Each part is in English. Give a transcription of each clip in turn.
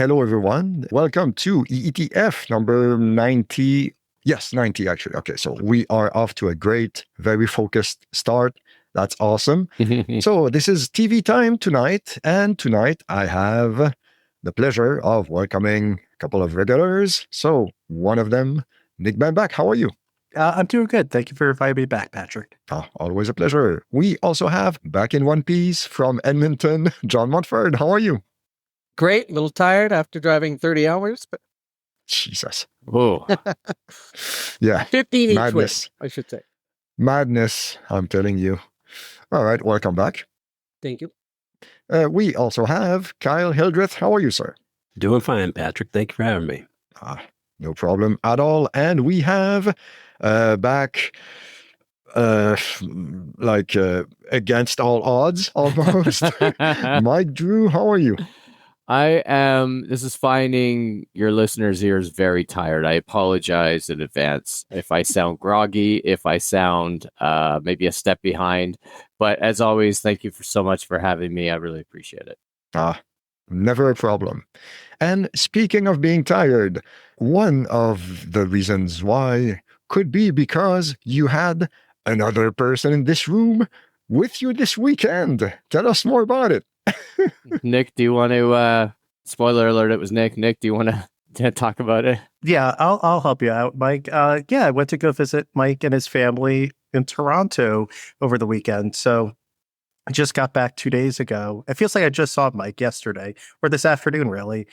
hello, everyone. Welcome to EETF number 90. Yes, 90, actually. Okay, so we are off to a great, very focused start. That's awesome. So this is TV time tonight. And tonight I have the pleasure of welcoming a couple of regulars. So one of them, Nick Bamback. How are you? I'm doing good. Thank you for inviting me back, Patrick. Always a pleasure. We also have back in one piece from Edmonton, John Montford. How are you? Great. A little tired after driving 30 hours, but Jesus. whoa. Yeah. 15 each way, Madness. I should say. Madness, I'm telling you. All right, welcome back. Thank you. We also have Kyle Hildreth. How are you, sir? Doing fine, Patrick. Thank you for having me. No problem at all. And we have back against all odds, almost. Mike Drew, how are you? This is finding your listeners' ears very tired. I apologize in advance if I sound groggy, if I sound maybe a step behind. But as always, thank you so much for having me. I really appreciate it. Never a problem. And speaking of being tired, one of the reasons why could be because you had another person in this room with you this weekend. Tell us more about it. Nick, do you want to, spoiler alert, it was Nick. Nick, do you want to talk about it? Yeah, I'll help you out, Mike. I went to go visit Mike and his family in Toronto over the weekend. So I just got back 2 days ago. It feels like I just saw Mike yesterday or this afternoon, really.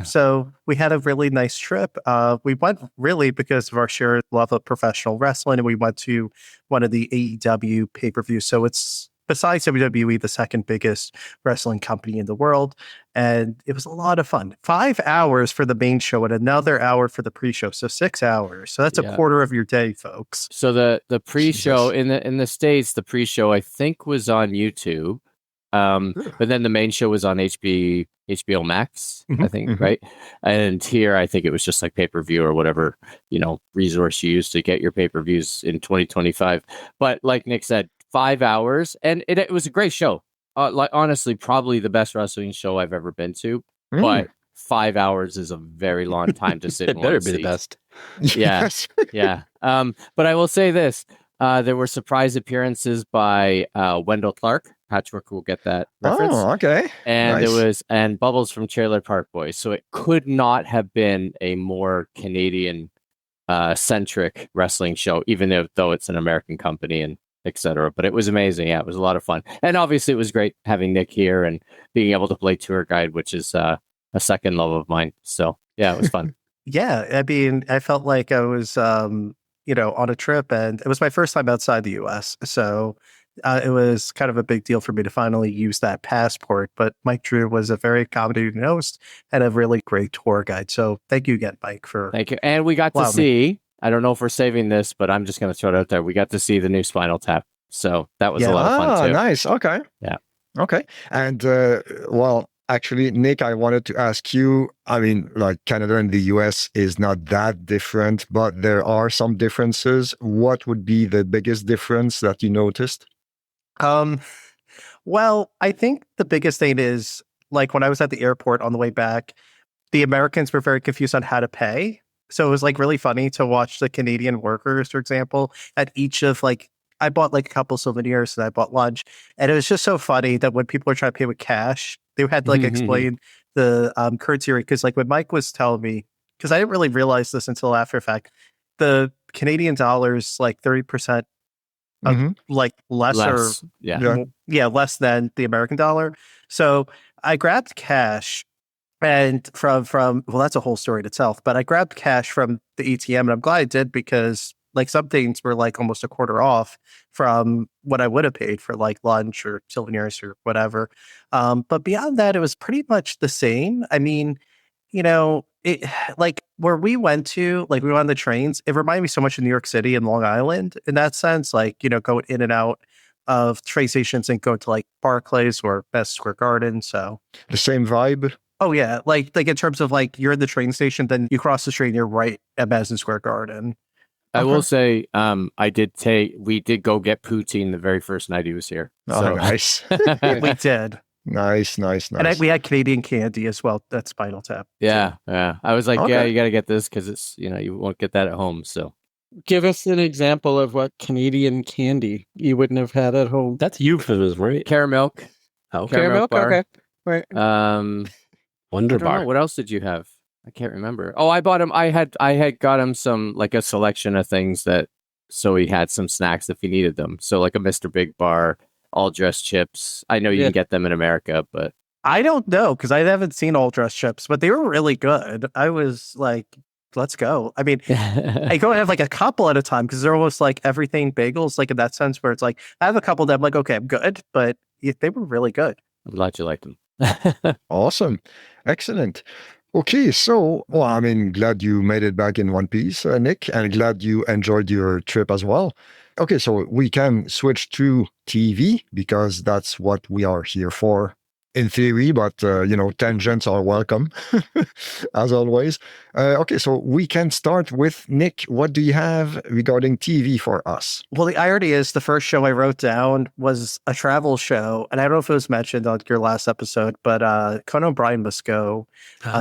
So we had a really nice trip. We went really because of our shared love of professional wrestling, and we went to one of the AEW pay-per-views. So it's, besides WWE, the second biggest wrestling company in the world. And it was a lot of fun. 5 hours for the main show and another hour for the pre-show. So 6 hours. So that's a quarter of your day, folks. So the pre-show in the States, the pre-show I think was on YouTube. But then the main show was on HBO Max, I think, right? And here I think it was just like pay-per-view or whatever, resource you use to get your pay-per-views in 2025. But like Nick said, 5 hours, and it was a great show. Honestly, probably the best wrestling show I've ever been to. But 5 hours is a very long time to sit. It better be the best. Yeah, yeah. But I will say this: there were surprise appearances by Wendell Clark. Patrick will get that reference. Oh, okay. And nice. and Bubbles from Trailer Park Boys. So it could not have been a more Canadian centric wrestling show, even though it's an American company and etc. But it was amazing. Yeah, it was a lot of fun. And obviously it was great having Nick here and being able to play tour guide, which is a second love of mine. So yeah, it was fun. Yeah, I mean, I felt like I was, on a trip, and it was my first time outside the U.S. So it was kind of a big deal for me to finally use that passport. But Mike Drew was a very accommodating host and a really great tour guide. So thank you again, Mike, for thank you. And we got to see. I don't know if we're saving this, but I'm just going to throw it out there. We got to see the new Spinal Tap. So that was a lot of fun too. Nice. Okay. Yeah. Okay. And actually, Nick, I wanted to ask you, I mean, like Canada and the US is not that different, but there are some differences. What would be the biggest difference that you noticed? Well, I think the biggest thing is, like, when I was at the airport on the way back, the Americans were very confused on how to pay. So it was like really funny to watch the Canadian workers, for example, at each of I bought like a couple souvenirs and I bought lunch. And it was just so funny that when people were trying to pay with cash, they had to explain the currency rate. Because like when Mike was telling me, because I didn't really realize this until after fact, the Canadian dollar is like 30% less than the American dollar. So I grabbed cash. And from well, that's a whole story in itself. But I grabbed cash from the ATM, and I'm glad I did because like some things were like almost a quarter off from what I would have paid for like lunch or souvenirs or whatever. But beyond that, it was pretty much the same. I mean, it like where we went to, like we went on the trains. It reminded me so much of New York City and Long Island in that sense. Like going in and out of train stations and going to like Barclays or Madison Square Garden. So the same vibe. Oh yeah, like in terms of like you're in the train station, then you cross the street and you're right at Madison Square Garden. I will say, we did go get poutine the very first night he was here. Oh, so. Nice. We did. Nice. And we had Canadian candy as well. That's Spinal Tap. Yeah. I was like, Okay. yeah, you got to get this because it's you won't get that at home. So Give us an example of what Canadian candy you wouldn't have had at home. That's euphemism, right? Caramel. Oh, Caramel bar. Okay. Right. Wonder I don't Bar. know. What else did you have? I can't remember. Oh, I bought him. I had got him some like a selection of things that so he had some snacks if he needed them. So like a Mr. Big bar, all dressed chips. I know you can get them in America, but I don't know because I haven't seen all dressed chips, but they were really good. I was like, let's go. I mean, I go and have like a couple at a time because they're almost like everything bagels, like in that sense where it's like I have a couple that I'm like, okay, I'm good, but they were really good. I'm glad you liked them. Awesome. Excellent. Okay, so, well, I mean, glad you made it back in one piece, Nick, and glad you enjoyed your trip as well. Okay, so we can switch to TV because that's what we are here for in theory, but, tangents are welcome, as always. Okay, so we can start with Nick. What do you have regarding TV for us? Well, the irony is the first show I wrote down was a travel show, and I don't know if it was mentioned on your last episode, but Conan O'Brien Must Go,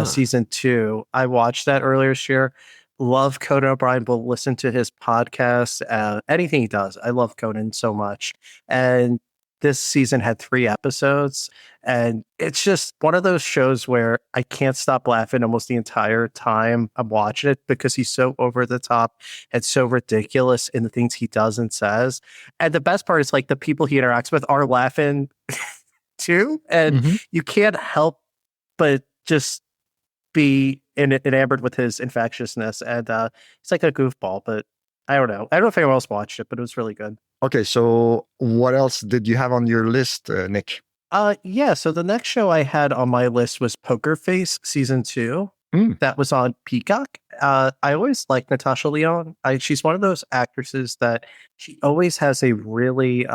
season 2. I watched that earlier this year. Love Conan O'Brien. Will listen to his podcast, anything he does. I love Conan so much, and this season had 3 episodes, and it's just one of those shows where I can't stop laughing almost the entire time I'm watching it because he's so over the top and so ridiculous in the things he does and says. And the best part is like the people he interacts with are laughing too, and you can't help but just be enamored with his infectiousness. And it's like a goofball, but I don't know. I don't know if anyone else watched it, but it was really good. Okay, so what else did you have on your list, Nick? Yeah, so the next show I had on my list was Poker Face season 2. That was on Peacock. I always like Natasha Lyonne. She's one of those actresses that she always has a really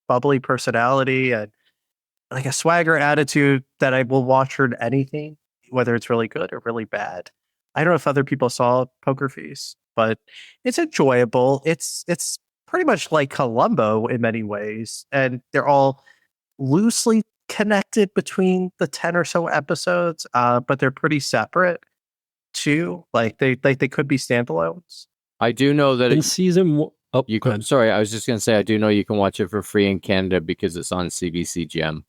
bubbly personality and like a swagger attitude that I will watch her in anything, whether it's really good or really bad. I don't know if other people saw Poker Face, but it's enjoyable. It's pretty much like Columbo in many ways, and they're all loosely connected between the 10 or so episodes, but they're pretty separate too. Like they could be standalones. I do know that in season 1. Oh, you can. Sorry, I was just going to say I do know you can watch it for free in Canada because it's on CBC Gem.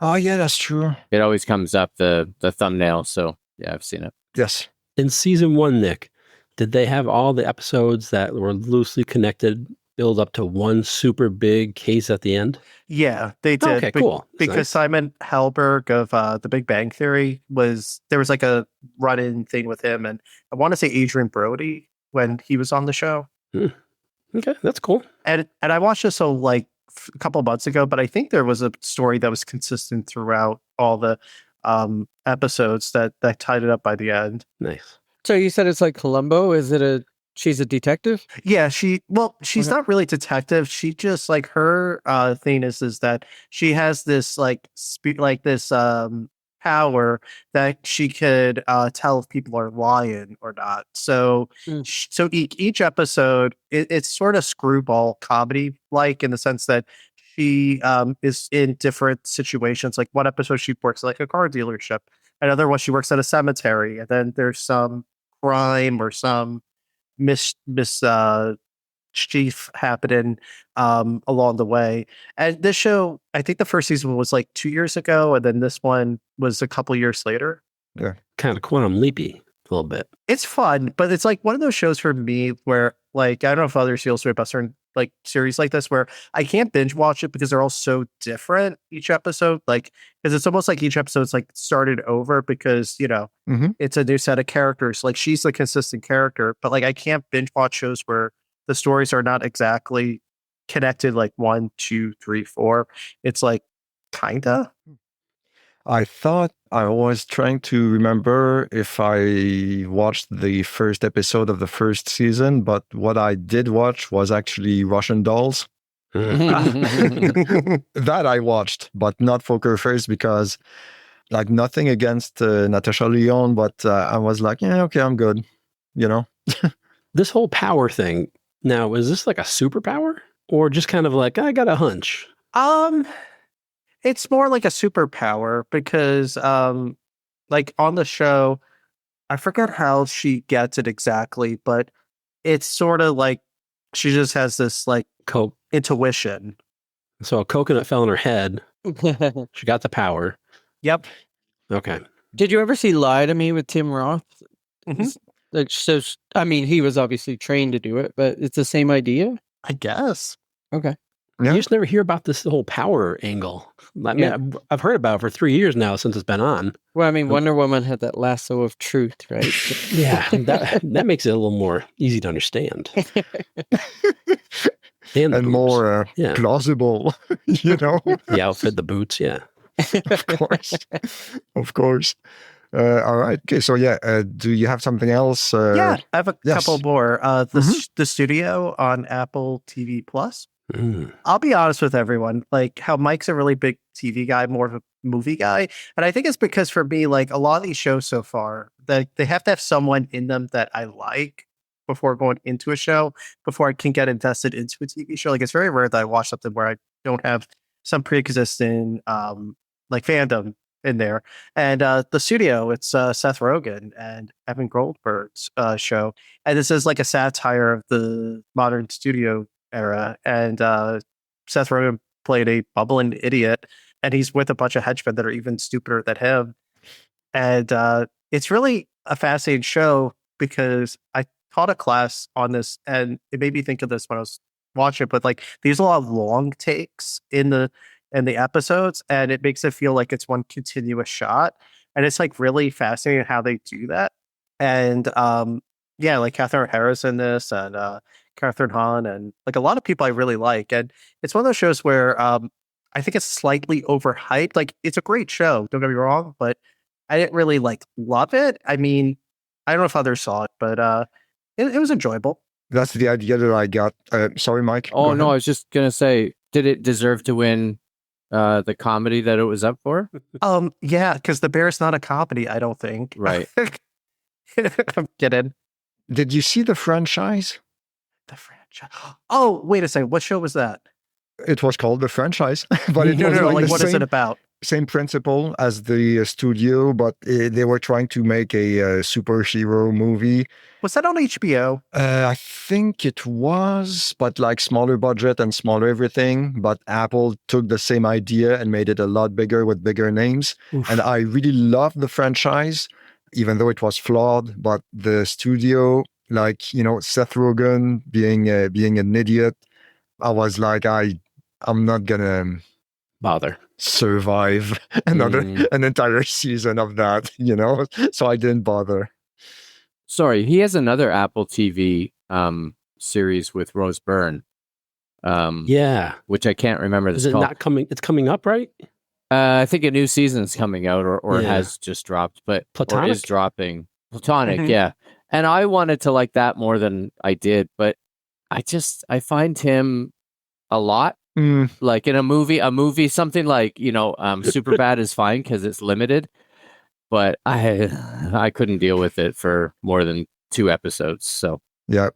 Oh yeah, that's true. It always comes up the thumbnail. So yeah, I've seen it. Yes. In season 1, Nick, did they have all the episodes that were loosely connected build up to one super big case at the end? Yeah, they did. Okay, cool. Because nice. Simon Helberg of The Big Bang Theory there was like a run-in thing with him, and I want to say Adrian Brody when he was on the show. Okay, that's cool. And I watched this like a couple of months ago, but I think there was a story that was consistent throughout all the episodes that tied it up by the end. Nice. So you said it's like Columbo. Is it she's a detective? Yeah, she's not really a detective. She just like her thing is that she has this like this power that she could tell if people are lying or not. So so each episode it's sort of screwball comedy like in the sense that she is in different situations. Like one episode she works at like a car dealership, another one she works at a cemetery, and then there's some crime or some mischief happening along the way. And this show, I think the first season was like 2 years ago, and then this one was a couple years later. Yeah. Kind of quantum leapy a little bit. It's fun, but it's like one of those shows for me where like I don't know if others feel about certain like series like this where I can't binge watch it because they're all so different each episode. Like because it's almost like each episode's like started over because it's a new set of characters. Like she's the consistent character, but like I can't binge watch shows where the stories are not exactly connected like 1, 2, 3, 4. It's like kinda. I thought I was trying to remember if I watched the first episode of the first season, but what I did watch was actually Russian Dolls. That I watched, but not Poker Face because, like, nothing against Natasha Lyonne, but I was like, yeah, okay, I'm good, This whole power thing, now, is this like a superpower? Or just kind of like, I got a hunch? It's more like a superpower because, like on the show, I forget how she gets it exactly, but it's sort of like she just has this like Coke. intuition. So a coconut fell in her head. She got the power. Yep. Okay. Did you ever see Lie to Me with Tim Roth? Mhm. Like, so, I mean, he was obviously trained to do it, but it's the same idea. I guess. Okay. Yeah. You just never hear about this whole power angle. I mean, Yeah. I've heard about it for 3 years now since it's been on. Well, I mean, Wonder Woman had that lasso of truth, right? Yeah, that makes it a little more easy to understand. And the boobs. more Yeah. plausible, you know? The outfit, the boots, yeah. Of course. Of course. All right. Okay. So, do you have something else? Yeah, I have a yes. couple more. The studio on Apple TV Plus. Mm. I'll be honest with everyone, like how Mike's a really big TV guy, more of a movie guy. And I think it's because for me, like a lot of these shows so far, they have to have someone in them that I like before going into a show, before I can get invested into a TV show. Like it's very rare that I watch something where I don't have some pre-existing like fandom in there. And the studio, it's Seth Rogen and Evan Goldberg's show. And this is like a satire of the modern studio era, and Seth Rogen played a bubbling idiot, and he's with a bunch of henchmen that are even stupider than him. And it's really a fascinating show because I taught a class on this, and it made me think of this when I was watching it. But like, there's a lot of long takes in the episodes, and it makes it feel like it's one continuous shot, and it's like really fascinating how they do that. And yeah, like Catherine Harris in this, and Catherine Hahn, and like a lot of people I really like. And it's one of those shows where I think it's slightly overhyped. Like it's a great show, don't get me wrong, but I didn't really like love it. I mean, I don't know if others saw it, but it was enjoyable. That's the idea that I got. Sorry, Mike. Oh, Go no, I ahead. was just going to say, did it deserve to win the comedy that it was up for? Yeah, because The Bear's not a comedy, I don't think. Right. I'm kidding. Did you see the franchise? The franchise. Oh, wait a second. What show was that? It was called The Franchise, but it No, was no, like like the what is it about? same principle as the studio, but they were trying to make a superhero movie. Was that on HBO? I think it was, but like smaller budget and smaller everything. But Apple took the same idea and made it a lot bigger with bigger names. Oof. And I really loved the franchise, even though it was flawed. But the studio, like, you know, Seth Rogen being an idiot, I was like, I'm not gonna Bother. survive an entire season of that, you know? So I didn't bother. Sorry, he has another Apple TV series with Rose Byrne. Yeah. Which I can't remember Is this it called. not coming? It's coming up, right? I think a new season's coming out or Yeah. has just dropped, but Platonic? or is dropping. Platonic, Mhm. yeah. And I wanted to like that more than I did, but I find him a lot like in a movie, something like, you know, Superbad is fine because it's limited, but I couldn't deal with it for more than 2 episodes. So Yeah,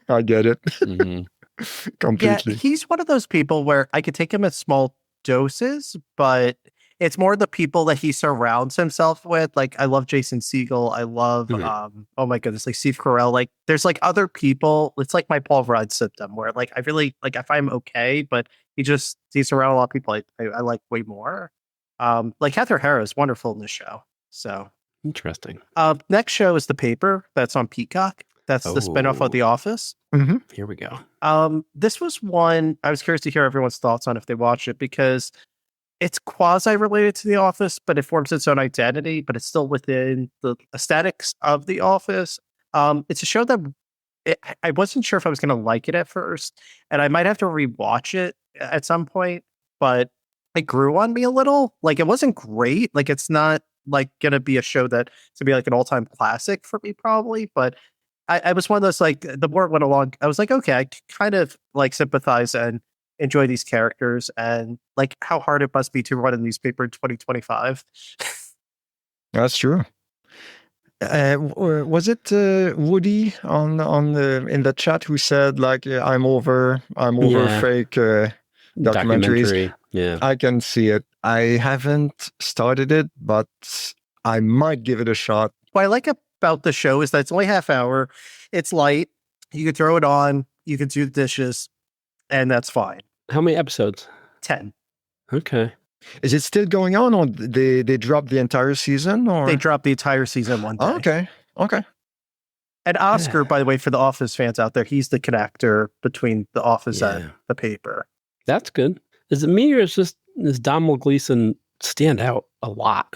I get it mhm. Yeah, completely. he's one of those people where I could take him at small doses, but it's more the people that he surrounds himself with. Like I love Jason Segel. I love oh my goodness, like Steve Carell. Like there's like other people. It's like my Paul Rudd symptom where like I really like I find him okay, but he's around a lot of people I like way more. Like Catherine Harris, wonderful in this show. So Interesting. next show is The Paper. That's on Peacock. That's the spinoff Oh. of The Office. Here we go. This was one I was curious to hear everyone's thoughts on if they watch it because it's quasi related to The Office, but it forms its own identity, but it's still within the aesthetics of The Office. It's a show that I wasn't sure if I was going to like it at first, and I might have to rewatch it at some point, but it grew on me a little. Like it wasn't great. Like it's not like going to be a show that to be like an all-time classic for me probably, but I was one of those, like, the more it went along, I was like, okay, I kind of like sympathize and enjoy these characters and like how hard it must be to run a newspaper in 2025. That's true. Was it Woody on the in the chat who said like I'm over Yeah. fake documentaries. Yeah. I can see it. I haven't started it, but I might give it a shot. What I like about the show is that it's only half hour. It's light. You can throw it on. You can do the dishes, and that's fine. How many episodes? 10. Okay. Is it still going on, or they dropped the entire season? Or They dropped the entire season one day. okay. And Oscar, by the way, for the Office fans out there, he's the connector between the Office and the paper. That's good. Is it me, or is Domhnall Gleeson stand out a lot,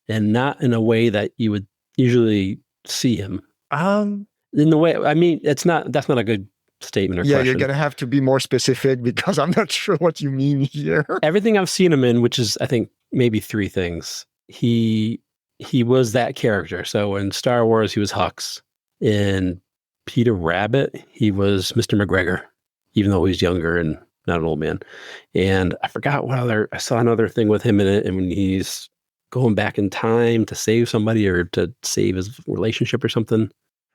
and not in a way that you would usually see him? In the way, I mean, that's not a good statement or question. You're gonna have to be more specific because I'm not sure what you mean here. Everything I've seen him in, which is I think maybe 3 things, he was that character. So in Star Wars, he was Hux. In Peter Rabbit, he was Mr. McGregor, even though he's younger and not an old man. And I forgot I saw another thing with him in it, and when he's going back in time to save somebody or to save his relationship or something.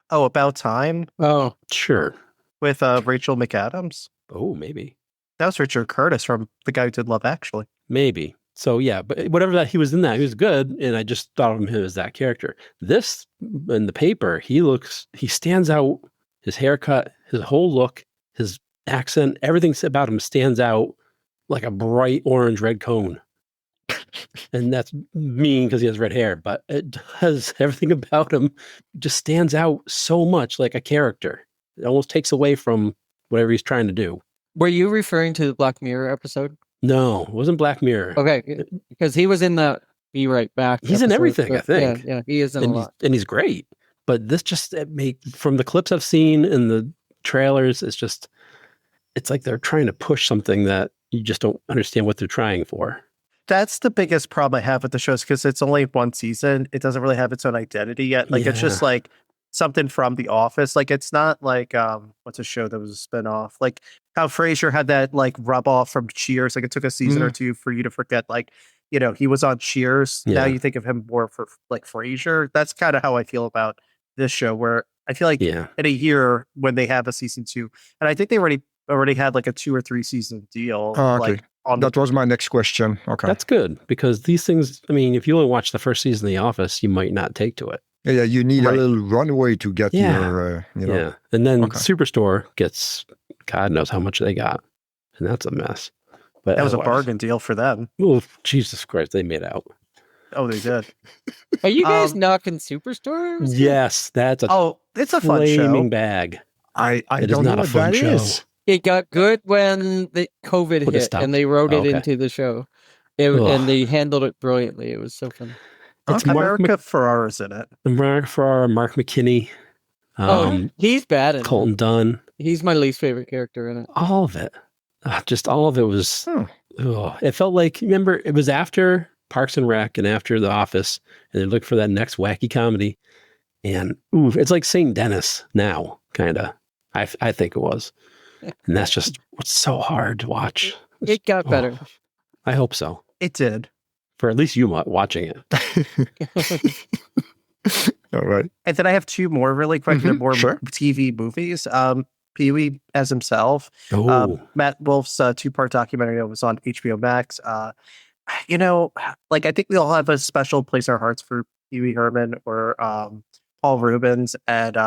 Oh, About Time? Oh, Sure. With Rachel McAdams? Oh, maybe. That was Richard Curtis from the guy who did Love Actually. Maybe. So yeah, but whatever that he was in that, he was good, and I just thought of him as that character. This in the paper, he stands out. His haircut, his whole look, his accent, everything about him stands out like a bright orange red cone. And that's mean because he has red hair, but it does, everything about him just stands out so much like a character. It almost takes away from whatever he's trying to do. were you referring to the Black Mirror episode? No, it wasn't Black Mirror. Okay, because he was in the Be Right Back. He's in episode, everything, but I think. Yeah, he is in a lot. And he's great. But this just from the clips I've seen in the trailers, it's like they're trying to push something that you just don't understand what they're trying for. That's the biggest problem I have with the show is because it's only one season. It doesn't really have its own identity yet. Like it's just like something from The Office. Like it's not like what's a show that was a spinoff? Like how Frasier had that like rub off from Cheers. Like it took a season or two for you to forget. Like he was on Cheers. Yeah. Now you think of him more for like Frasier. That's kind of how I feel about this show. Where I feel like in a year when they have a season 2, and I think they already had like a 2 or 3 season deal. Oh, okay. Like that was my next question. Okay. That's good because these things, I mean, if you only watch the first season of The Office, you might not take to it. Yeah, you need a little runway to get your, Yeah. And then Superstore gets, God knows how much they got. And that's a mess. But that was a bargain deal for them. Oh, Jesus Christ, they made out. Oh, they did. Are you guys knocking Superstore? Yes, that's it's a fun show. flaming bag. I It don't is not know a what fun that show. is. It got good when the COVID When it hit stopped. and they wrote it Okay. into the show. And they handled it brilliantly. It was so fun. It's America Ferrara's in it. Mark Farrar, Mark McKinney, He's bad in it. Colton Dunn. He's my least favorite character in it. All of it. Just all of it was, it felt like, remember, it was after Parks and Rec and after The Office, and they looked for that next wacky comedy. And it's like St. Dennis now, kind of. I think it was. And that's just what's so hard to watch. It got better. I hope so. It did. For at least you watching it. All right. And then I have 2 more really quick, more TV movies. Pee-wee as himself. Matt Wolf's 2-part documentary that was on HBO Max. Like I think we all have a special place in our hearts for Pee-wee Herman or Paul Rubens. And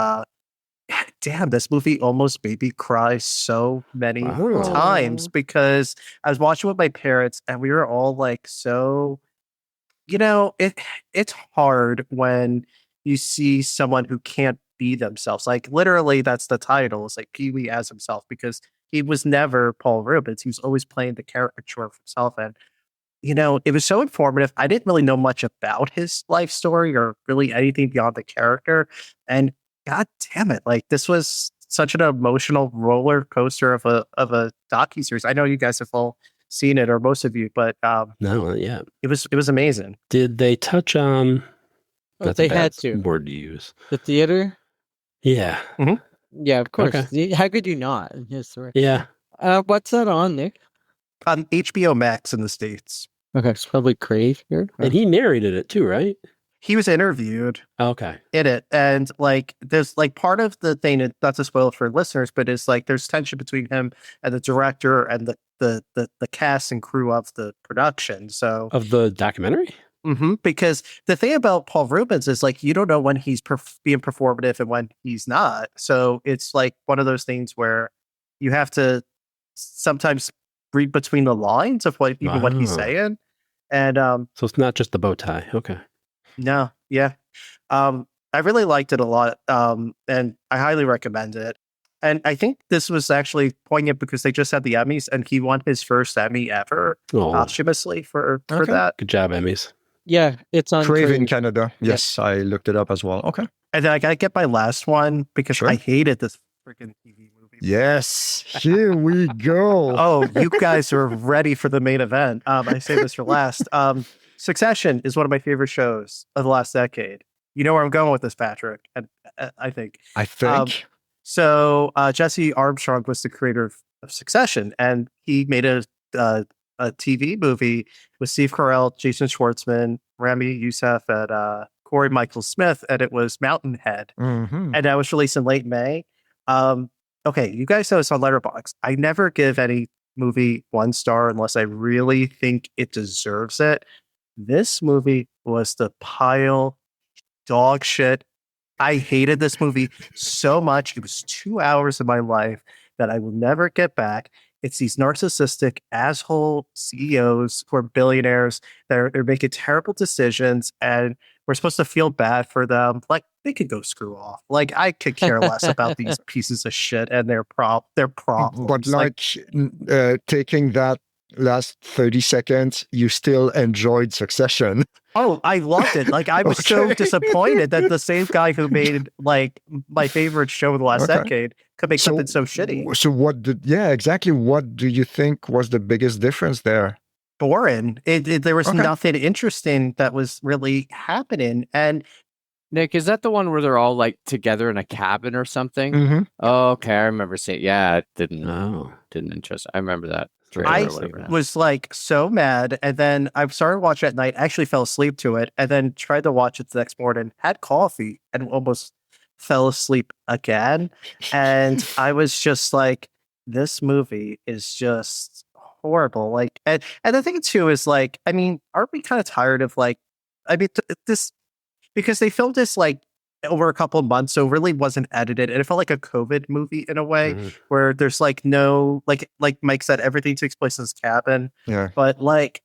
damn, this movie almost made me cry so many times because I was watching with my parents and we were all like, so, it's hard when you see someone who can't be themselves. Like literally that's the title. It's like Pee-wee as himself because he was never Paul Rubens. He was always playing the caricature of himself. And, it was so informative. I didn't really know much about his life story or really anything beyond the character. And God damn it. Like this was such an emotional roller coaster of a docuseries. I know you guys have all seen it or most of you, but no, yeah. It was amazing. Did they touch on They had to. word to use. The theater? Yeah. Mm-hmm. Yeah, of course. Okay. How could you not? Yes, right. Yeah. What's that on, Nick? On HBO Max in the States. Okay, it's probably Crave here. And he narrated it too, right? He was interviewed Okay. in it. And like, there's like part of the thing, not to spoil it for listeners, but it's like there's tension between him and the director and the cast and crew of the production. So Of the documentary? because the thing about Paul Rubens is like you don't know when he's being performative and when he's not. So it's like one of those things where you have to sometimes read between the lines of what he's saying. And so it's not just the bow tie. Okay. No, yeah. I really liked it a lot. And I highly recommend it. And I think this was actually poignant because they just had the Emmys and he won his first Emmy ever posthumously for that. Good job, Emmys. Yeah, it's on Crave in Crave. Canada. Yes, I looked it up as well. Okay. And then I gotta get my last one because I hated this freaking TV movie. Yes, here we go. Oh, you guys are ready for the main event. I say this for last. Succession is one of my favorite shows of the last decade. You know where I'm going with this, Patrick. And I think. So Jesse Armstrong was the creator of Succession, and he made a TV movie with Steve Carell, Jason Schwartzman, Rami Youssef, and Corey Michael Smith, and it was Mountainhead. And that was released in late May. Okay, you guys know it's on Letterboxd. I never give any movie 1 star unless I really think it deserves it. This movie was the pile dog shit. I hated this movie so much. It was 2 hours of my life that I will never get back. It's these narcissistic asshole CEOs who are billionaires that are making terrible decisions, and we're supposed to feel bad for them. Like, they could go screw off. Like, I could care less about these pieces of shit and their problems. But taking that last 30 seconds, you still enjoyed Succession. Oh, I loved it. Like, I was so disappointed that the same guy who made like my favorite show of the last decade could make something so shitty. So what do you think was the biggest difference there? Boring. There was nothing interesting that was really happening. And Nick, is that the one where they're all like together in a cabin or something? Oh, okay, I remember seeing. Yeah, it didn't interest. I remember that. I was like so mad, and then I started watching at night. Actually, fell asleep to it, and then tried to watch it the next morning. Had coffee, and almost fell asleep again. And I was just like, "This movie is just horrible." Like, and the thing too is like, I mean, aren't we kind of tired of like, I mean, this because they filmed this like over a couple of months, so it really wasn't edited, and it felt like a COVID movie in a way, where there's like no like Mike said, everything takes place in his cabin. Yeah, but like,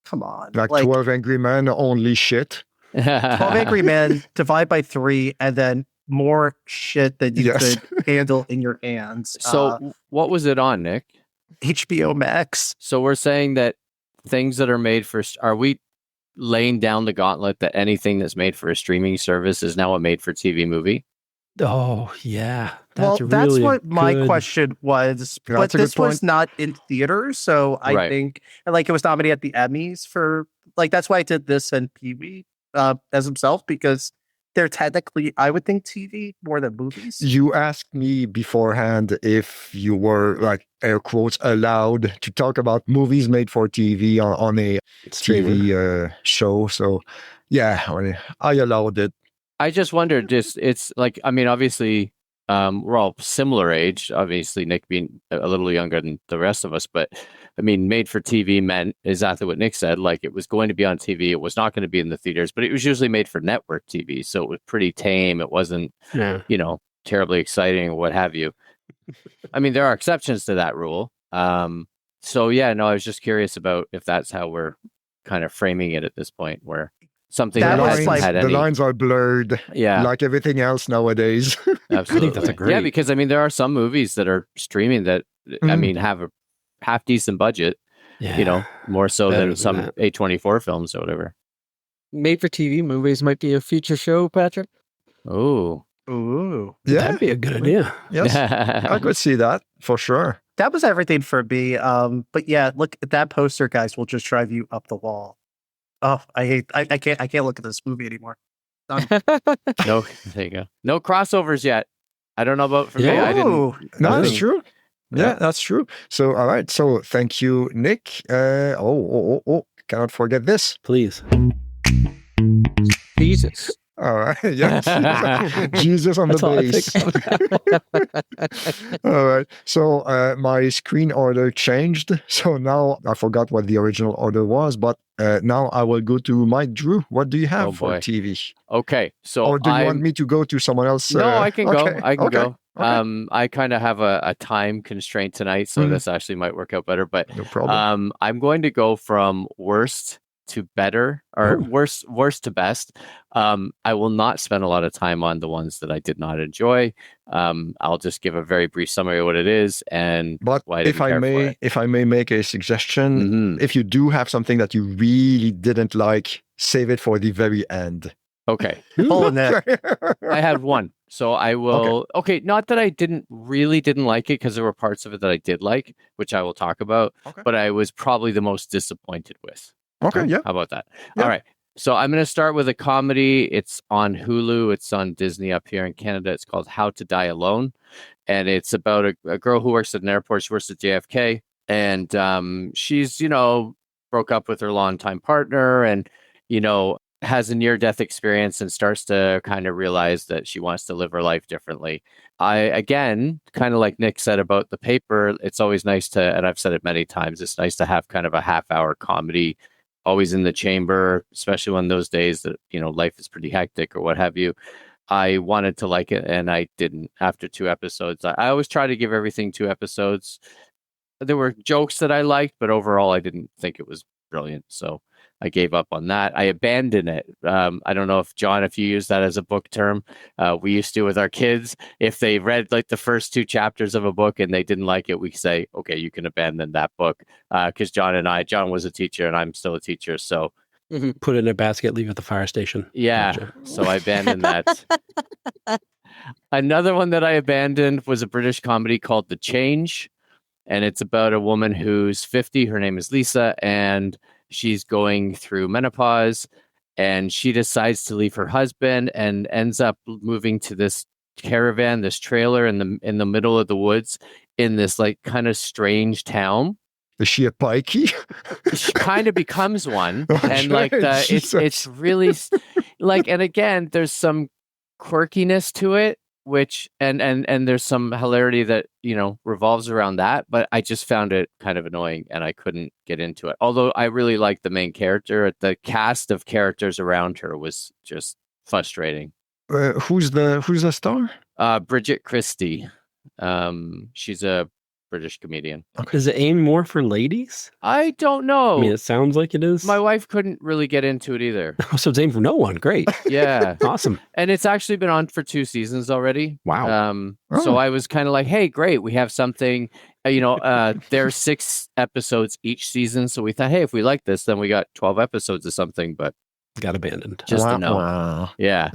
come on, like 12 Angry Men, only shit. 12 Angry Men divide by 3, and then more shit that you could handle in your hands. So, what was it on, Nick? HBO Max. So we're saying that things that are made for are we laying down the gauntlet that anything that's made for a streaming service is now a made-for-TV movie? Oh, yeah. That's what my question was. But this was not in theaters, so I think, and like, it was nominated at the Emmys for, like, that's why I did this and Pee-wee as himself, because they're technically, I would think, TV more than movies. You asked me beforehand if you were, like, air quotes, allowed to talk about movies made for TV on a TV show. So, yeah, I allowed it. I just wondered, it's like, I mean, obviously, we're all similar age, obviously, Nick being a little younger than the rest of us, but I mean, made for TV meant exactly what Nick said. Like, it was going to be on TV. It was not going to be in the theaters, but it was usually made for network TV. So it was pretty tame. It wasn't, terribly exciting or what have you. I mean, there are exceptions to that rule. So yeah, no, I was just curious about if that's how we're kind of framing it at this point, where something that the lines are blurred, like everything else nowadays. Absolutely. I think that's a great. Yeah, because I mean, there are some movies that are streaming that I mean have a half decent budget, more so than some A24 films or whatever. Made for TV movies might be a future show, Patrick. Ooh, yeah, that'd be a good idea. Yes, I could see that for sure. That was everything for me. But yeah, look at that poster, guys. Will just drive you up the wall. Oh, I can't look at this movie anymore. No, there you go. No crossovers yet. I don't know about for me. I didn't. No, that's true. Yeah, that's true. So, all right. So, thank you, Nick. Cannot forget this. Please. Jesus. All right. Yes. Jesus on That's all I the bass. All right. So my screen order changed. So now I forgot what the original order was, but now I will go to Mike Drew. What do you have Oh, for boy. TV? Okay, so Or do you want me to go to someone else? No, I can go. Okay. I can Okay. go. Okay. I kind of have a time constraint tonight, so this actually might work out better. But No problem. I'm going to go from worst to better, or worst to best. I will not spend a lot of time on the ones that I did not enjoy. I'll just give a very brief summary of what it is and But why I didn't care for it. if I may make a suggestion, Mhm. if you do have something that you really didn't like, save it for the very end. Okay. Pull in that. I had one. So I will. Okay, not that I didn't like it, because there were parts of it that I did like, which I will talk about, Okay. but I was probably the most disappointed with. Okay, yeah. How about that? Yeah. All right. So I'm going to start with a comedy. It's on Hulu. It's on Disney up here in Canada. It's called How to Die Alone. And it's about a girl who works at an airport. She works at JFK. And she's, broke up with her longtime partner and, has a near-death experience and starts to kind of realize that she wants to live her life differently. Again, kind of like Nick said about the paper, it's always nice to, and I've said it many times, it's nice to have kind of a half-hour comedy always in the chamber, especially when those days that, life is pretty hectic or what have you. I wanted to like it and I didn't after 2 episodes. I always try to give everything 2 episodes. There were jokes that I liked, but overall I didn't think it was brilliant. So I gave up on that. I abandoned it. I don't know if John, if you use that as a book term. We used to with our kids. If they read like the first 2 chapters of a book and they didn't like it, we say, okay, you can abandon that book. Because John was a teacher and I'm still a teacher. So put it in a basket, leave it at the fire station. yeah. Gotcha. So I abandoned that. Another one that I abandoned was a British comedy called The Change. And it's about a woman who's 50. Her name is Lisa, and she's going through menopause, and she decides to leave her husband and ends up moving to this caravan, this trailer in the middle of the woods in this like kind of strange town. Is she a pikey? She kind of becomes one. Okay, And like it's really like, and again, there's some quirkiness to it, which and there's some hilarity that revolves around that, but I just found it kind of annoying and I couldn't get into it. Although I really liked the main character, the cast of characters around her was just frustrating. Who's the star? Bridget Christie. She's a British comedian. Okay. Is it aimed more for ladies? I don't know. I mean, it sounds like it is. My wife couldn't really get into it either. So it's aimed for no one. Great. Yeah. Awesome. And it's actually been on for 2 seasons already. Wow. So I was kind of like, hey, great. We have something, there are 6 episodes each season. So we thought, hey, if we like this, then we got 12 episodes of something, but got abandoned. Just a no. Wow. Yeah.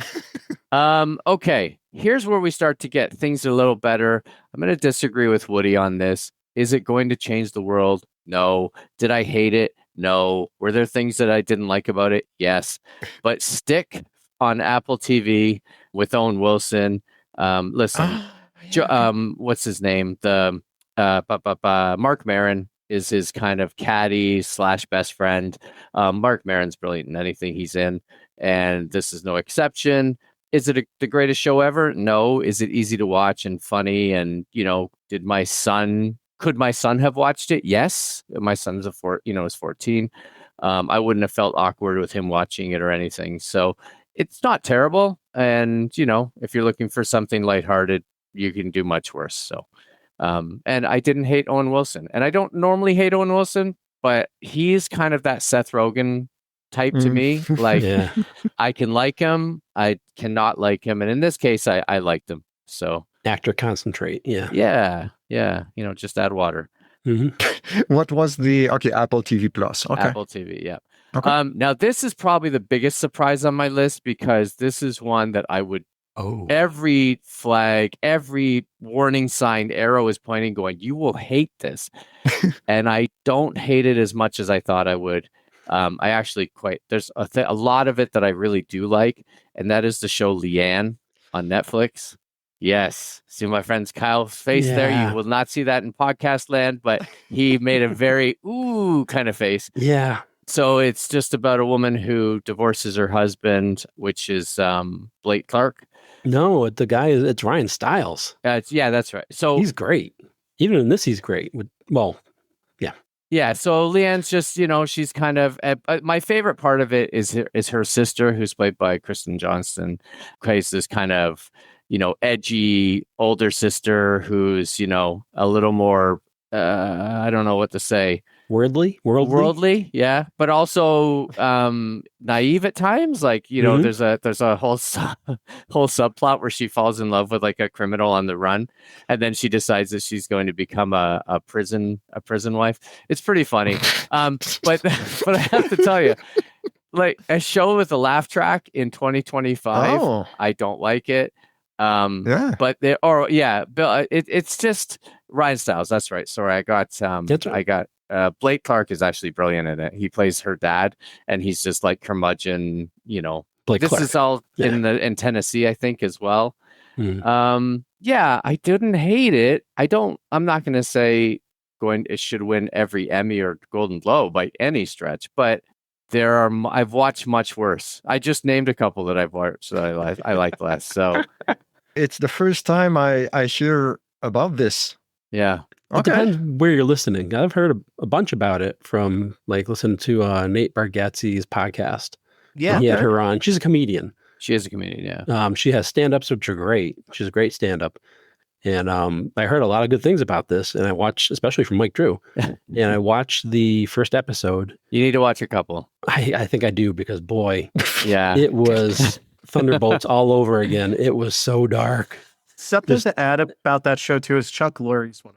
Okay. Here's where we start to get things a little better. I'm going to disagree with Woody on this. Is it going to change the world? No. Did I hate it? No. Were there things that I didn't like about it? Yes. But Stick on Apple TV with Owen Wilson. Listen, what's his name? The Mark Maron is his kind of caddy / best friend. Mark Maron's brilliant in anything he's in, and this is no exception. Is it the greatest show ever? No. Is it easy to watch and funny? And could my son have watched it? Yes. My son's is 14. I wouldn't have felt awkward with him watching it or anything. So it's not terrible. And if you're looking for something lighthearted, you can do much worse. So. And I didn't hate Owen Wilson, and I don't normally hate Owen Wilson, but he's kind of that Seth Rogen type to me. Like, yeah. I can like him, I cannot like him, and in this case, I liked him. So actor concentrate, yeah. Just add water. Mm-hmm. What was the Apple TV Plus? Okay, Apple TV, yeah. Okay. Now this is probably the biggest surprise on my list because this is one that I would. Every flag, every warning sign, arrow is pointing, going, you will hate this. And I don't hate it as much as I thought I would. I actually there's a lot of it that I really do like, and that is the show Leanne on Netflix. Yes. See my friend's Kyle's face there? You will not see that in podcast land, but he made a very ooh kind of face. Yeah. So it's just about a woman who divorces her husband, which is Blake Clark. No, the guy is it's Ryan Stiles. Yeah, that's right. So he's great. Even in this, he's great. Yeah, so Leanne's just, she's kind of my favorite part of it is her sister, who's played by Kristen Johnston, plays this kind of, edgy older sister who's, a little more I don't know what to say. Worldly, yeah, but also naive at times. Like, there's a whole subplot where she falls in love with like a criminal on the run, and then she decides that she's going to become a prison wife. It's pretty funny, but I have to tell you, like a show with a laugh track in 2025, I don't like it. But it's just Ryan Stiles. That's right. Sorry, I got. Blake Clark is actually brilliant in it. He plays her dad, and he's just like curmudgeon. Blake this Clark. is all in Tennessee, I think, as well. Mm. I didn't hate it. I'm not going to say it should win every Emmy or Golden Globe by any stretch, but I've watched much worse. I just named a couple that I've watched that I liked less. So it's the first time I hear about this. Yeah. It depends where you're listening. I've heard a bunch about it from listening to Nate Bargatze's podcast. Yeah. He had her on. She's a comedian. She is a comedian, yeah. She has stand-ups, which are great. She's a great stand-up. And I heard a lot of good things about this. And I watched, especially from Mike Drew, and I watched the first episode. You need to watch a couple. I think I do because, boy, yeah, it was Thunderbolts all over again. It was so dark. Something to add about that show, too, is Chuck Lorre's one.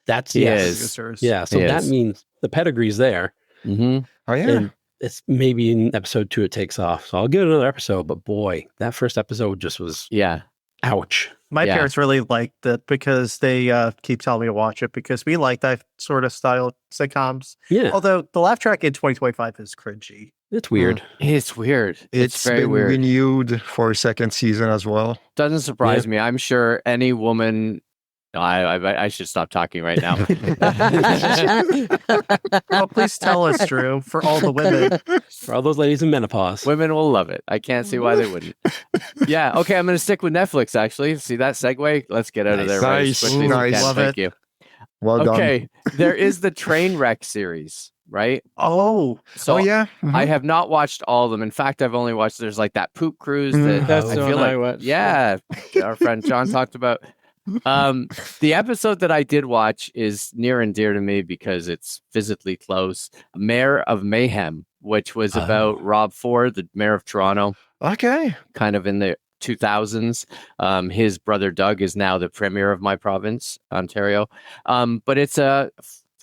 That's producers. Yeah, so that means the pedigree's there. Mm-hmm. Oh, yeah. And it's maybe in episode 2 it takes off. So I'll give it another episode. But boy, that first episode just was, ouch. My parents really liked it because they keep telling me to watch it because we like that sort of style sitcoms. Yeah. Although the laugh track in 2025 is cringy. It's weird. It's weird. It's very been weird. renewed for a second season as well. Doesn't surprise me. I'm sure any woman. No, I should stop talking right now. Well, please tell us, Drew, for all the women. For all those ladies in menopause. Women will love it. I can't see why they wouldn't. Yeah. Okay. I'm going to stick with Netflix, actually. See that segue? Let's get out of there. Nice. Right as quickly as we can. Love Thank it. you. Well done. Okay. There is the Trainwreck series, right? Oh. So yeah. I have not watched all of them. In fact, I've only watched, there's like that poop cruise that That's I the feel one like, I watched. yeah, our friend John talked about. The episode that I did watch is near and dear to me because it's physically close. Mayor of Mayhem, which was about Rob Ford, the mayor of Toronto. Okay. Kind of in the 2000s. His brother Doug is now the premier of my province, Ontario. But it's about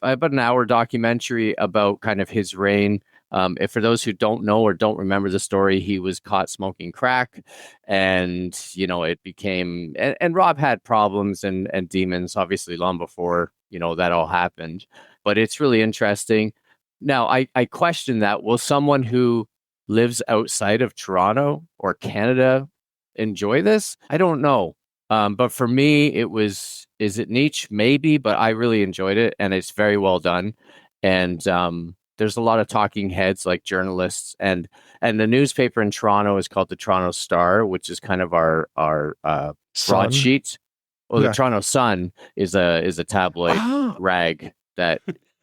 an hour documentary about kind of his reign. If for those who don't know or don't remember the story, he was caught smoking crack, and it became and Rob had problems and demons obviously long before that all happened. But it's really interesting. Now I question that. Will someone who lives outside of Toronto or Canada enjoy this? I don't know. But for me, is it niche? Maybe, but I really enjoyed it, and it's very well done. And there's a lot of talking heads like journalists, and the newspaper in Toronto is called the Toronto Star, which is kind of our broadsheet. Well, the Toronto Sun is a tabloid rag that.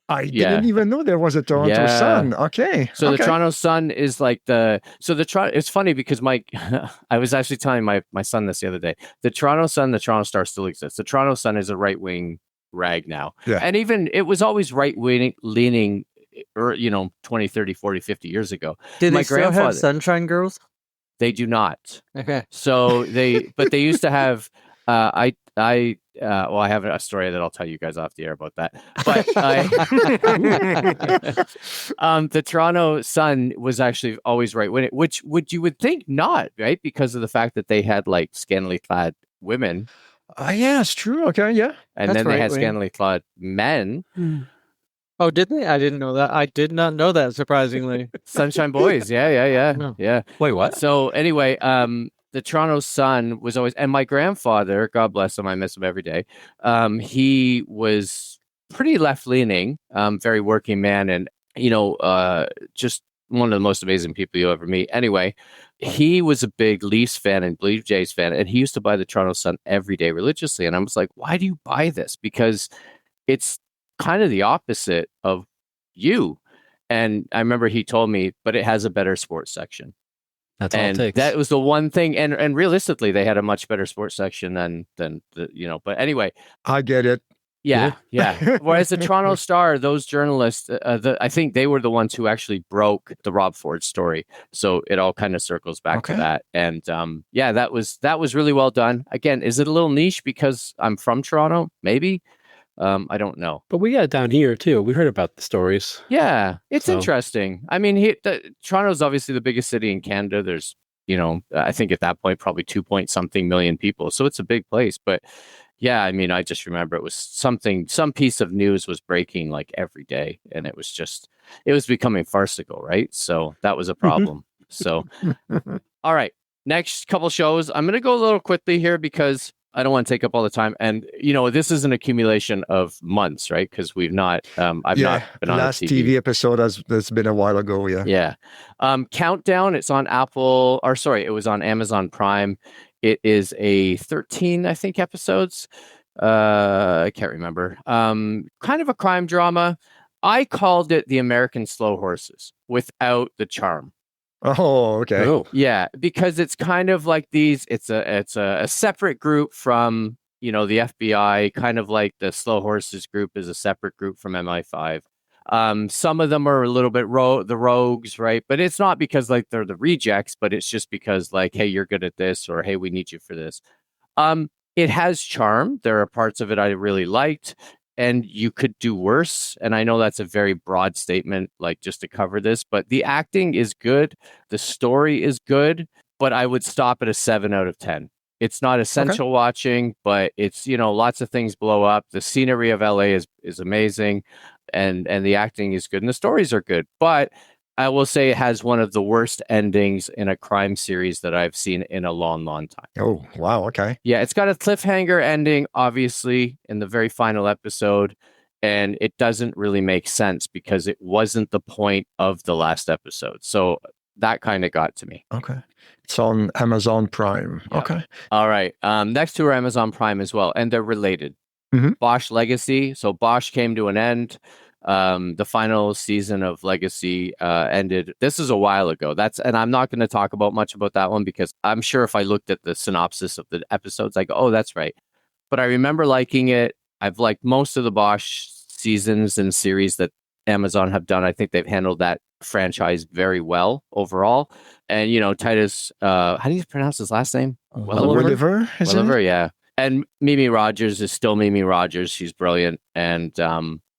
I didn't even know there was a Toronto Sun. Okay. So the Toronto Sun is like it's funny because Mike, I was actually telling my son this the other day. The Toronto Sun, the Toronto Star still exists. The Toronto Sun is a right-wing rag now. Yeah. And even it was always right-wing leaning, or 20, 30, 40, 50 years ago. Did they still have Sunshine Girls? They do not. Okay. So they used to have I have a story that I'll tell you guys off the air about that. But the Toronto Sun was actually always right when which you would think not, right? Because of the fact that they had like scantily clad women. Yeah, it's true. Okay, yeah. And then they had scantily clad men. Oh, did they? I didn't know that. I did not know that, surprisingly. Sunshine Boys. Yeah. No. Yeah. Wait, what? So anyway, the Toronto Sun was always, and my grandfather, God bless him, I miss him every day. He was pretty left leaning, very working man, and just one of the most amazing people you'll ever meet. Anyway, he was a big Leafs fan and Blue Jays fan, and he used to buy the Toronto Sun every day religiously. And I was like, why do you buy this? Because it's kind of the opposite of you. And I remember he told me, but it has a better sports section. That's all it takes. That was the one thing. And realistically, they had a much better sports section than but anyway. I get it. Yeah. Whereas the Toronto Star, those journalists, I think they were the ones who actually broke the Rob Ford story. So it all kind of circles back to that. And that was really well done. Again, is it a little niche because I'm from Toronto? Maybe. I don't know. But we got it down here too. We heard about the stories. Yeah, it's interesting. I mean, Toronto's obviously the biggest city in Canada. There's, I think at that point, probably 2-point-something million people. So it's a big place. But yeah, I mean, I just remember it was some piece of news was breaking like every day. And it was becoming farcical, right? So that was a problem. So, all right. Next couple shows. I'm going to go a little quickly here because I don't want to take up all the time. And, this is an accumulation of months, right? Because I've not been on the last TV episode that's been a while ago. Yeah. Countdown. It's on it was on Amazon Prime. It is a 13, I think, episodes. I can't remember. Kind of a crime drama. I called it The American Slow Horses without the charm. Oh, okay. Oh. Yeah, because it's kind of like it's a separate group from, the FBI, kind of like the Slow Horses group is a separate group from MI5. Some of them are a little bit the rogues, right? But it's not because like they're the rejects, but it's just because like, hey, you're good at this, or hey, we need you for this. It has charm. There are parts of it I really liked. And you could do worse. And I know that's a very broad statement, like just to cover this, but the acting is good. The story is good, but I would stop at a 7 out of 10. It's not essential watching, but it's, lots of things blow up. The scenery of LA is amazing, and the acting is good, and the stories are good. But I will say it has one of the worst endings in a crime series that I've seen in a long, long time. Oh, wow. Okay. Yeah, it's got a cliffhanger ending, obviously, in the very final episode. And it doesn't really make sense because it wasn't the point of the last episode. So that kind of got to me. Okay. It's on Amazon Prime. Yeah. Okay. All right. Next two are Amazon Prime as well. And they're related. Mm-hmm. Bosch Legacy. So Bosch came to an end. The final season of Legacy ended. This is a while ago. And I'm not going to talk much about that one because I'm sure if I looked at the synopsis of the episodes, I go, oh, that's right. But I remember liking it. I've liked most of the Bosch seasons and series that Amazon have done. I think they've handled that franchise very well overall. And Titus, how do you pronounce his last name? Welliver, yeah. And Mimi Rogers is still Mimi Rogers. She's brilliant. And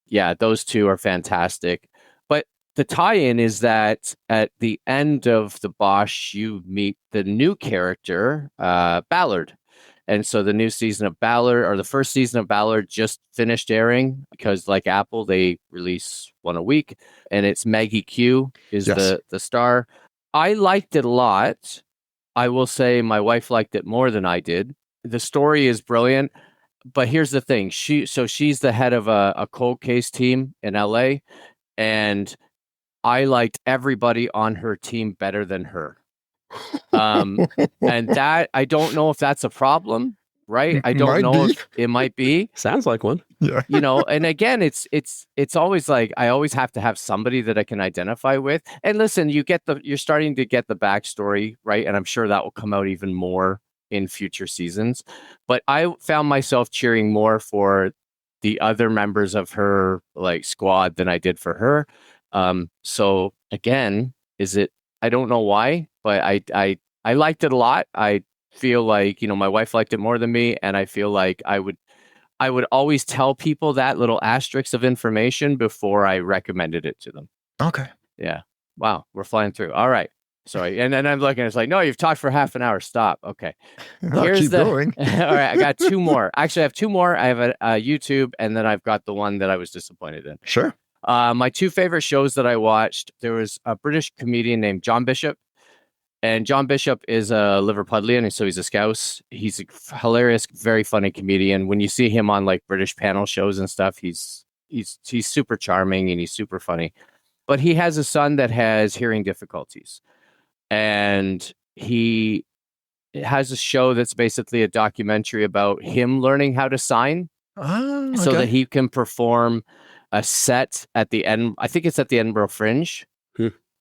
yeah, those two are fantastic. But the tie-in is that at the end of the Bosch, you meet the new character, Ballard. And so the new season of Ballard, or the first season of Ballard, just finished airing because, like Apple, they release one a week. And it's Maggie Q is the star. I liked it a lot. I will say my wife liked it more than I did. The story is brilliant. But here's the thing. She's the head of a cold case team in LA, and I liked everybody on her team better than her. And that, I don't know if that's a problem, right? I don't know if it might be. Sounds like one. Yeah. And again, it's always like, I always have to have somebody that I can identify with. And listen, you're starting to get the backstory, right? And I'm sure that will come out even more in future seasons. But I found myself cheering more for the other members of her like squad than I did for her. So again, I don't know why, but I liked it a lot. I feel like, my wife liked it more than me. And I feel like I would always tell people that little asterisk of information before I recommended it to them. Okay. Yeah. Wow. We're flying through. All right. Sorry. And then I'm looking, it's like, no, you've talked for half an hour. Stop. Okay. Keep going. All right. I got two more. Actually, I have two more. I have a YouTube, and then I've got the one that I was disappointed in. Sure. My two favorite shows that I watched, there was a British comedian named John Bishop. And John Bishop is a Liverpudlian, and so he's a Scouse. He's a hilarious, very funny comedian. When you see him on like British panel shows and stuff, he's super charming and he's super funny. But he has a son that has hearing difficulties, and he has a show that's basically a documentary about him learning how to sign so that he can perform a set at the end. I think it's at the Edinburgh Fringe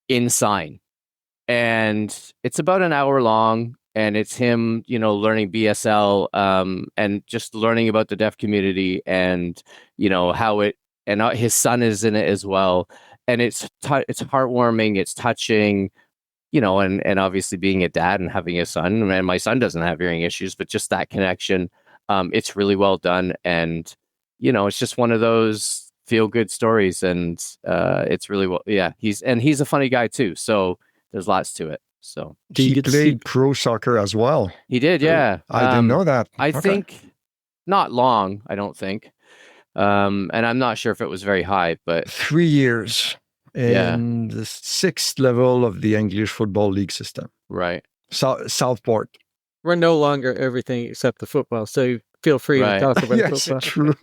in sign. And it's about an hour long, and it's him, learning BSL, and just learning about the deaf community, and how it, and his son is in it as well, and it's heartwarming, it's touching, and obviously being a dad and having a son, and my son doesn't have hearing issues, but just that connection, it's really well done, and it's just one of those feel good stories, and it's really well, yeah. He's a funny guy too, so there's lots to it. So he played pro soccer as well. He did, yeah. I didn't know that. I think not long. I don't think, and I'm not sure if it was very high, but 3 years in the 6th level of the English Football League system. Right. Southport. We're no longer everything except the football, so feel free to talk about football.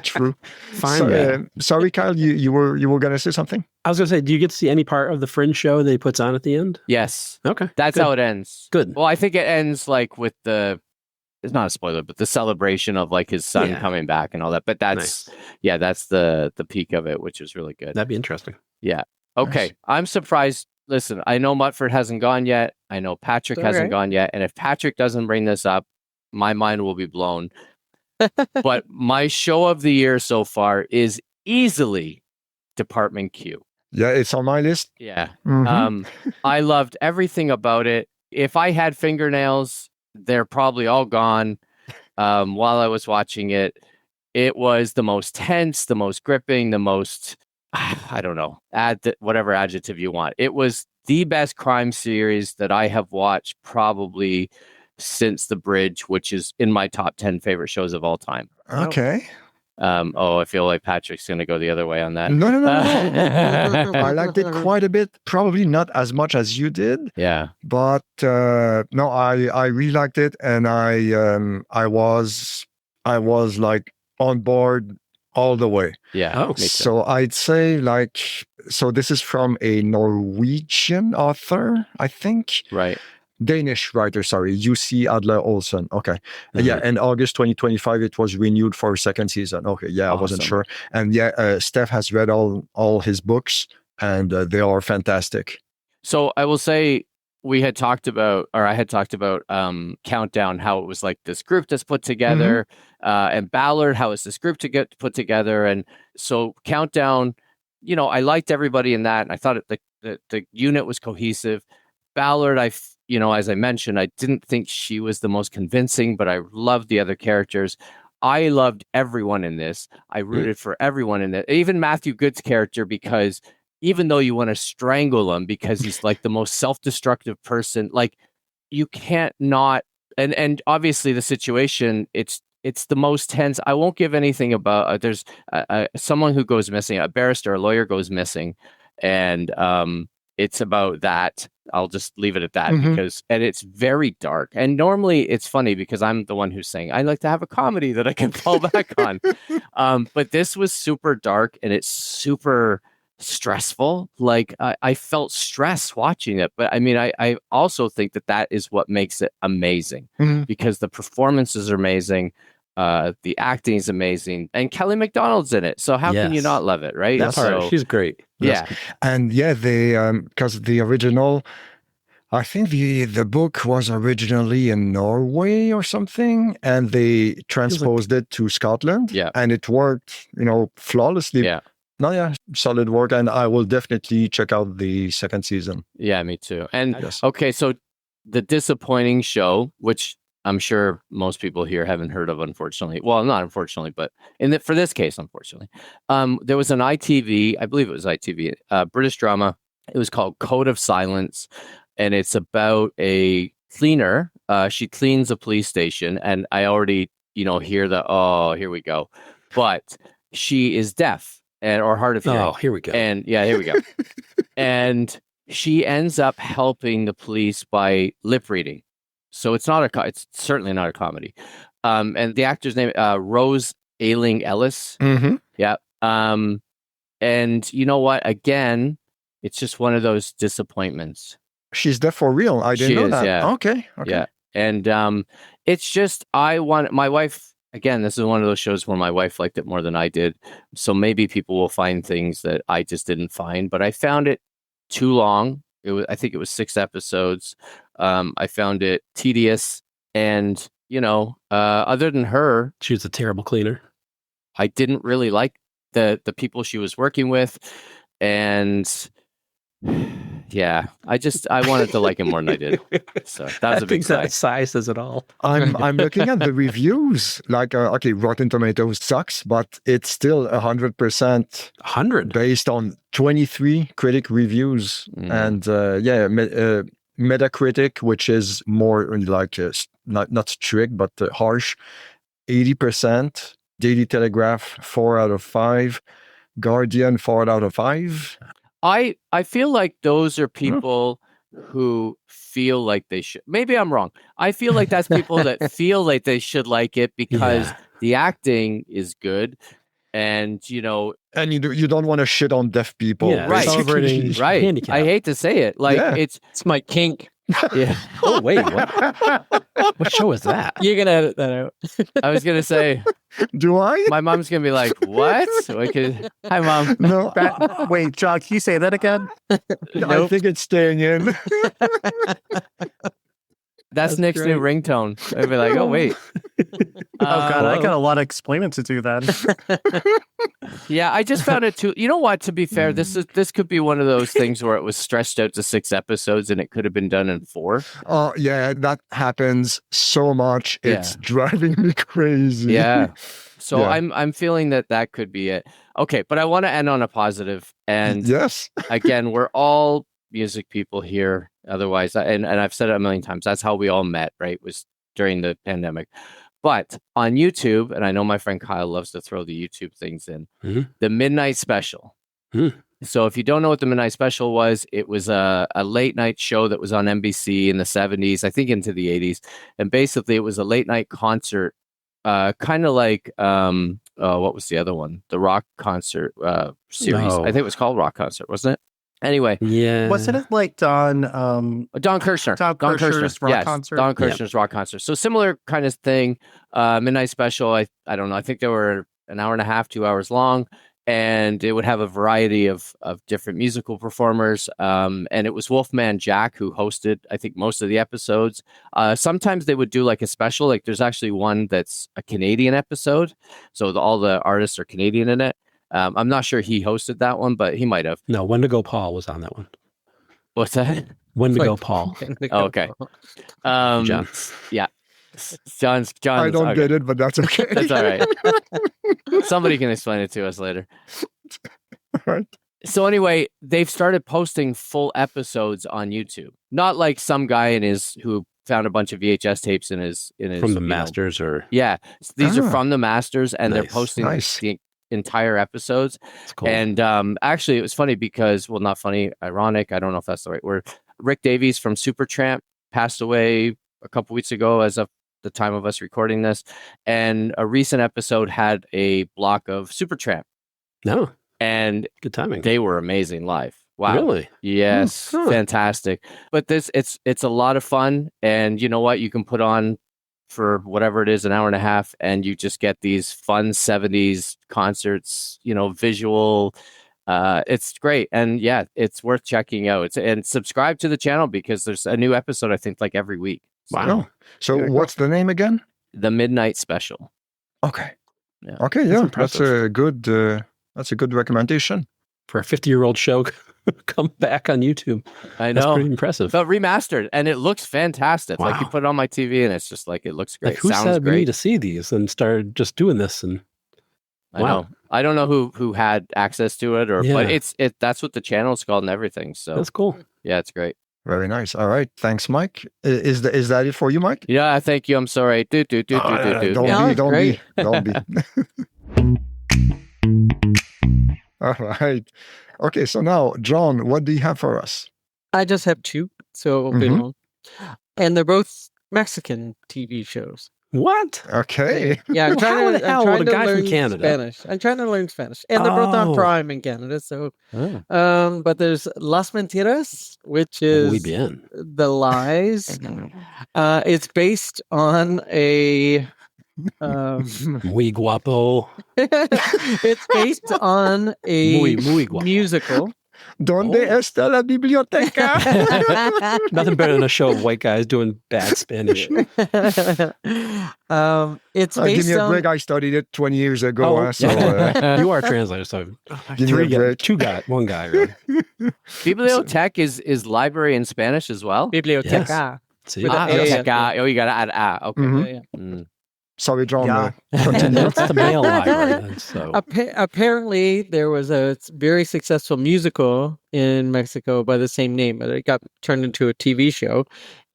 True. Fine. Sorry, Kyle, you were going to say something? I was going to say, do you get to see any part of the Fringe show that he puts on at the end? Yes. Okay. That's how it ends. Good. Well, I think it ends like with it's not a spoiler, but the celebration of like his son coming back and all that. But that's that's the peak of it, which is really good. That'd be interesting. Yeah. Okay. Nice. I'm surprised. Listen, I know Mutford hasn't gone yet. I know Patrick hasn't gone yet. And if Patrick doesn't bring this up, my mind will be blown. But my show of the year so far is easily Department Q. Yeah, it's on my list. Yeah. I loved everything about it. If I had fingernails, they're probably all gone while I was watching it. It was the most tense, the most gripping, the most, I don't know, add whatever adjective you want. It was the best crime series that I have watched probably since The Bridge, which is in my top 10 favorite shows of all time. Okay. I feel like Patrick's going to go the other way on that. No. I liked it quite a bit. Probably not as much as you did. Yeah. But no, I really liked it, and I was like on board all the way. Yeah. So I'd say so this is from a Norwegian author, I think. Right. Danish writer, sorry, UC Adler Olsen. Okay. Yeah, in August 2025, it was renewed for a second season. Okay, yeah, awesome. I wasn't sure. And Steph has read all his books, and they are fantastic. So I will say I had talked about Countdown, how it was like this group that's put together, and Ballard, how it's this group to get put together. And so Countdown, I liked everybody in that, and I thought the unit was cohesive. Ballard, as I mentioned, I didn't think she was the most convincing, but I loved the other characters. I loved everyone in this. I rooted for everyone in it. Even Matthew Good's character, because even though you want to strangle him because he's like the most self-destructive person, like you can't not, and obviously the situation, it's the most tense. I won't give anything about, there's someone who goes missing, a barrister, a lawyer goes missing, and it's about that. I'll just leave it at that and it's very dark. And normally it's funny because I'm the one who's saying I like to have a comedy that I can fall back on. But this was super dark and it's super stressful. Like I felt stress watching it. But I mean, I also think that is what makes it amazing because the performances are amazing. The acting is amazing, and Kelly MacDonald's in it. So how can you not love it, right? That part, she's great. Yes. Yeah, and they because the original, I think the book was originally in Norway or something, and they transposed it to Scotland. Yeah, and it worked, flawlessly. Yeah. No, yeah, solid work, and I will definitely check out the second season. Yeah, me too. And okay, so the disappointing show, which I'm sure most people here haven't heard of, unfortunately. Well, not unfortunately, but for this case, unfortunately. There was an ITV, I believe it was ITV, British drama. It was called Code of Silence, and it's about a cleaner. She cleans a police station, and I already, hear here we go. But she is deaf or hard of hearing. Oh, here we go. And here we go. And she ends up helping the police by lip reading. So it's certainly not a comedy. And the actor's name, Rose Ailing Ellis. Mm-hmm. Yeah. And you know what? Again, it's just one of those disappointments. She's deaf for real. I didn't know that. Yeah. Okay. Yeah. And it's just, my wife, again, this is one of those shows where my wife liked it more than I did. So maybe people will find things that I just didn't find, but I found it too long. I think it was 6 episodes. I found it tedious, and other than her, She was a terrible cleaner. I didn't really like the people she was working with, and yeah, I wanted to like him more than I did. So that was a big sigh. That size says it all. I'm looking at the reviews. Like, okay, Rotten Tomatoes sucks, but it's still 100%. 100 based on 23 critic reviews, and Metacritic, which is more like not strict but harsh, 80%. Daily Telegraph 4 out of 5. Guardian 4 out of 5. I feel like those are people who feel like they should. Maybe I'm wrong. I feel like that's people that feel like they should like it because the acting is good, and and you don't want to shit on deaf people, right? Celebrating Right. handicap. I hate to say it, like it's my kink. Yeah. Oh wait, what show is that? You're gonna edit that out. I was gonna say, do I? My mom's gonna be like, "What?" Hi, Mom. No. Wait, John, can you say that again? I think it's staying in. That's Nick's new ringtone. I'd be like, "Oh wait." Oh God, I got a lot of explaining to do then. Yeah, I just found it too. You know what? To be fair, this could be one of those things where it was stretched out to 6 episodes and it could have been done in 4. Oh yeah, that happens so much. It's driving me crazy. Yeah. So I'm feeling that could be it. Okay, but I want to end on a positive. And yes, again, we're all music people here. Otherwise, and I've said it a million times, that's how we all met, right? Was during the pandemic. But on YouTube, and I know my friend Kyle loves to throw the YouTube things in, the Midnight Special. So if you don't know what the Midnight Special was, it was a late night show that was on NBC in the 70s, I think into the 80s. And basically it was a late night concert, kind of like, what was the other one? The rock concert series. I think it was called Rock Concert, wasn't it? Anyway, wasn't it like Don Kirshner? Don Kirshner's rock concert. Don Kirshner's rock concert. So similar kind of thing. Midnight Special. I don't know. I think they were an hour and a half, 2 hours long, and it would have a variety of different musical performers. And it was Wolfman Jack who hosted, I think, most of the episodes. Sometimes they would do like a special. Like there's actually one that's a Canadian episode, so all the artists are Canadian in it. I'm not sure he hosted that one, but he might have. No, Wendigo Paul was on that one. What's that? Wendigo Paul. Oh, okay. John. Yeah. John's. I don't get it, but that's okay. That's all right. Somebody can explain it to us later. All right. So anyway, they've started posting full episodes on YouTube. Not like some guy who found a bunch of VHS tapes in his from the Masters or these are from the Masters, and they're posting the entire episodes. Cool. And actually it was funny because, well, not funny, ironic, I don't know if that's the right word. Rick Davies from Supertramp passed away a couple weeks ago as of the time of us recording this, and a recent episode had a block of Supertramp. No. And good timing. They were amazing live. Wow. Really? Yes. Fantastic. But it's a lot of fun, and you know what? You can put on for whatever it is, an hour and a half, and you just get these fun 70s concerts, visual. It's great. And yeah, it's worth checking out. And subscribe to the channel because there's a new episode, I think, like every week. Wow. So what's the name again? The Midnight Special. Okay. Yeah. Okay. Yeah. That's a good recommendation. For a 50-year-old show, come back on YouTube. I know. That's pretty impressive. But remastered, and it looks fantastic. Wow. Like you put it on my TV, and it's just like it looks great. Like who said we need to see these and started just doing this? And I know. I don't know who had access to it, but that's what the channel is called and everything. So that's cool. Yeah, it's great. Very nice. All right. Thanks, Mike. Is that it for you, Mike? Yeah, thank you. I'm sorry. Don't be. All right. Okay, so now, John, what do you have for us? I just have 2, so it'll be long. And they're both Mexican TV shows. What? Okay. Yeah, I'm How the hell would a guy from learn Canada? Spanish. I'm trying to learn Spanish, and they're both on Oh. Prime in Canada. So, Oh. but there's Las Mentiras, which Muy is bien. the lies. It's based on a. Muy guapo. It's based on a Muy guapo. musical. ¿Dónde está la biblioteca? Nothing better than a show of white guys doing bad Spanish. It's Give based me a on. break. I studied it 20 years ago. Oh, So you are a translator, so give me a break. one guy. Really. Bibliothèque is library in Spanish as well. Biblioteca. See, With an A. Biblioteca. Oh, you got to add okay. Mhm. Yeah. Mm. Sorry, John. Yeah. that's the male library. Then, so Apparently, there was a very successful musical in Mexico by the same name, but it got turned into a TV show.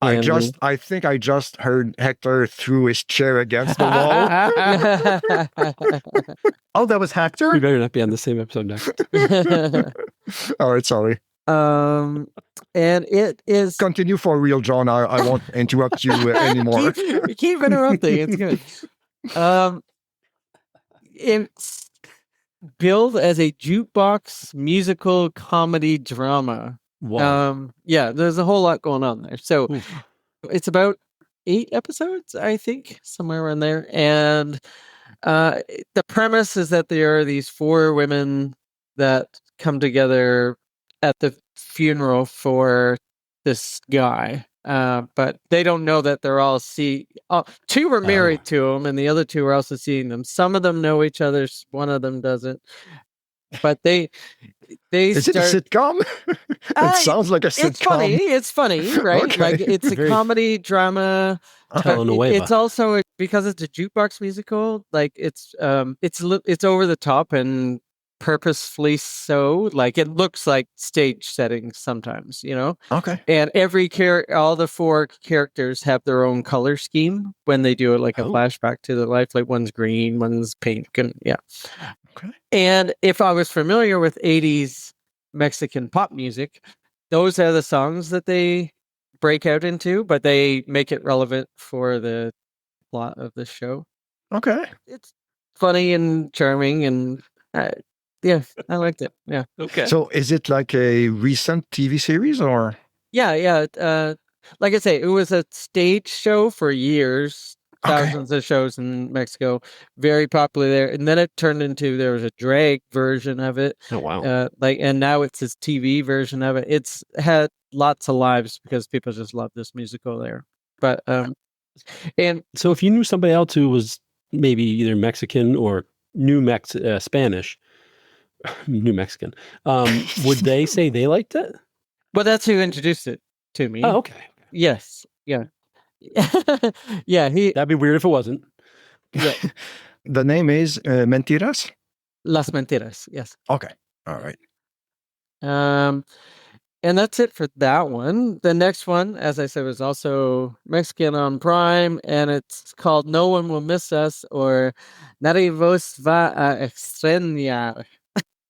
I And- think I just heard Hector threw his chair against the wall. Oh, that was Hector? we better not be on the same episode next. All right, sorry. And it is. Continue for real, John. I won't interrupt you anymore. Keep interrupting. It's good. It's billed as a jukebox musical comedy drama. Wow. Yeah, there's a whole lot going on there. So it's about 8 episodes, I think, somewhere around there. And the premise is that there are these 4 women that come together at the funeral for this guy. But they don't know that they're all 2 were married to him, and the other 2 are also seeing them. Some of them know each other, one of them doesn't. But they Is it a sitcom? It sounds like a sitcom. It's funny, right? Okay. Like it's a comedy drama. Telenovela. It's also because it's a jukebox musical. Like it's over the top and purposefully so. Like it looks like stage settings sometimes, you know. Okay. And all the 4 characters have their own color scheme when they do it, like a flashback to their life. Like one's green, one's pink, and yeah. Okay. And if I was familiar with 80s Mexican pop music, those are the songs that they break out into, but they make it relevant for the plot of the show. Okay. It's funny and charming, and yeah, I liked it. Yeah. Okay. So is it like a recent TV series or? Yeah. Like I say, it was a stage show for years. Thousands of shows in Mexico, very popular there, and then it turned into there was a drag version of it. Oh wow! And now it's this TV version of it. It's had lots of lives because people just love this musical there. But and so if you knew somebody else who was maybe either Mexican or Spanish, New Mexican, would they say they liked it? Well, that's who introduced it to me. Oh, okay. Yes. Yeah. Yeah. That'd be weird if it wasn't. Yeah. The name is Mentiras? Las Mentiras. Yes. Okay. All right. And that's it for that one. The next one, as I said, was also Mexican on Prime, and it's called No One Will Miss Us, or Nadie Vos Va a Extrañar.